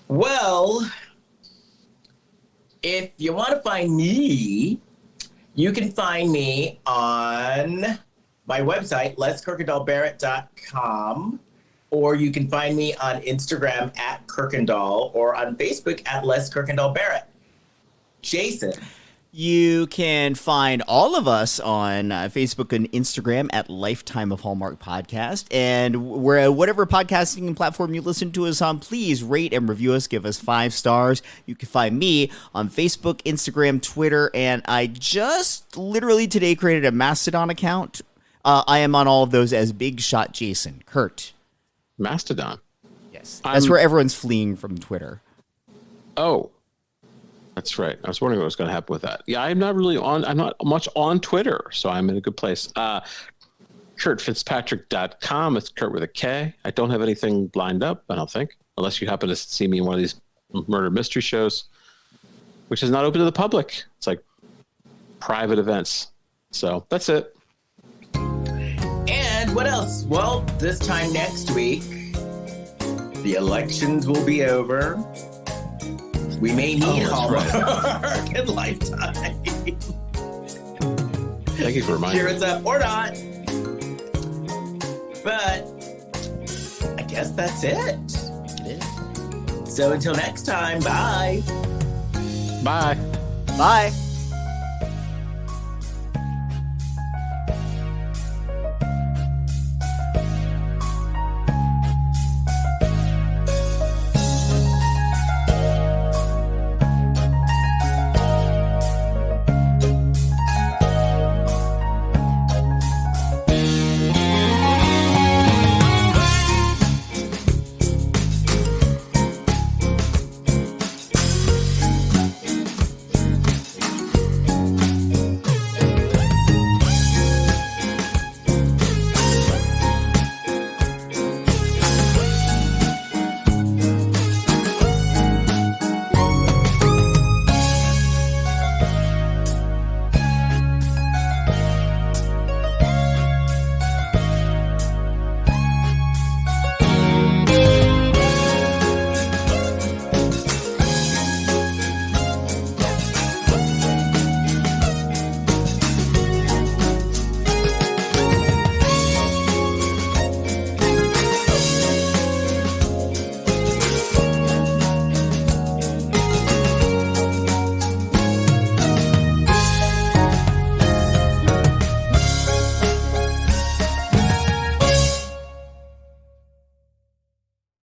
Well, if you want to find me, you can find me on my website, leskirkendallbarrett.com. Or you can find me on Instagram at Kirkendall or on Facebook at Les Kirkendall Barrett. Jason. You can find all of us on Facebook and Instagram at Lifetime of Hallmark Podcast. And whatever podcasting platform you listen to us on, please rate and review us. Give us 5 stars. You can find me on Facebook, Instagram, Twitter, and I just literally today created a Mastodon account. I am on all of those as Big Shot Jason. Kurt. Mastodon. Yes. That's where everyone's fleeing from Twitter. Oh, that's right. I was wondering what was going to happen with that. Yeah, I'm not much on Twitter, so I'm in a good place. KurtFitzpatrick.com. It's Kurt with a K. I don't have anything lined up, I don't think, unless you happen to see me in one of these murder mystery shows, which is not open to the public. It's like private events. So that's it. And what else? Well, this time next week, the elections will be over. We may need Hallmark and Lifetime. Thank you for reminding me. Cheer us up or not. But I guess that's it. It is. So until next time, bye. Bye. Bye.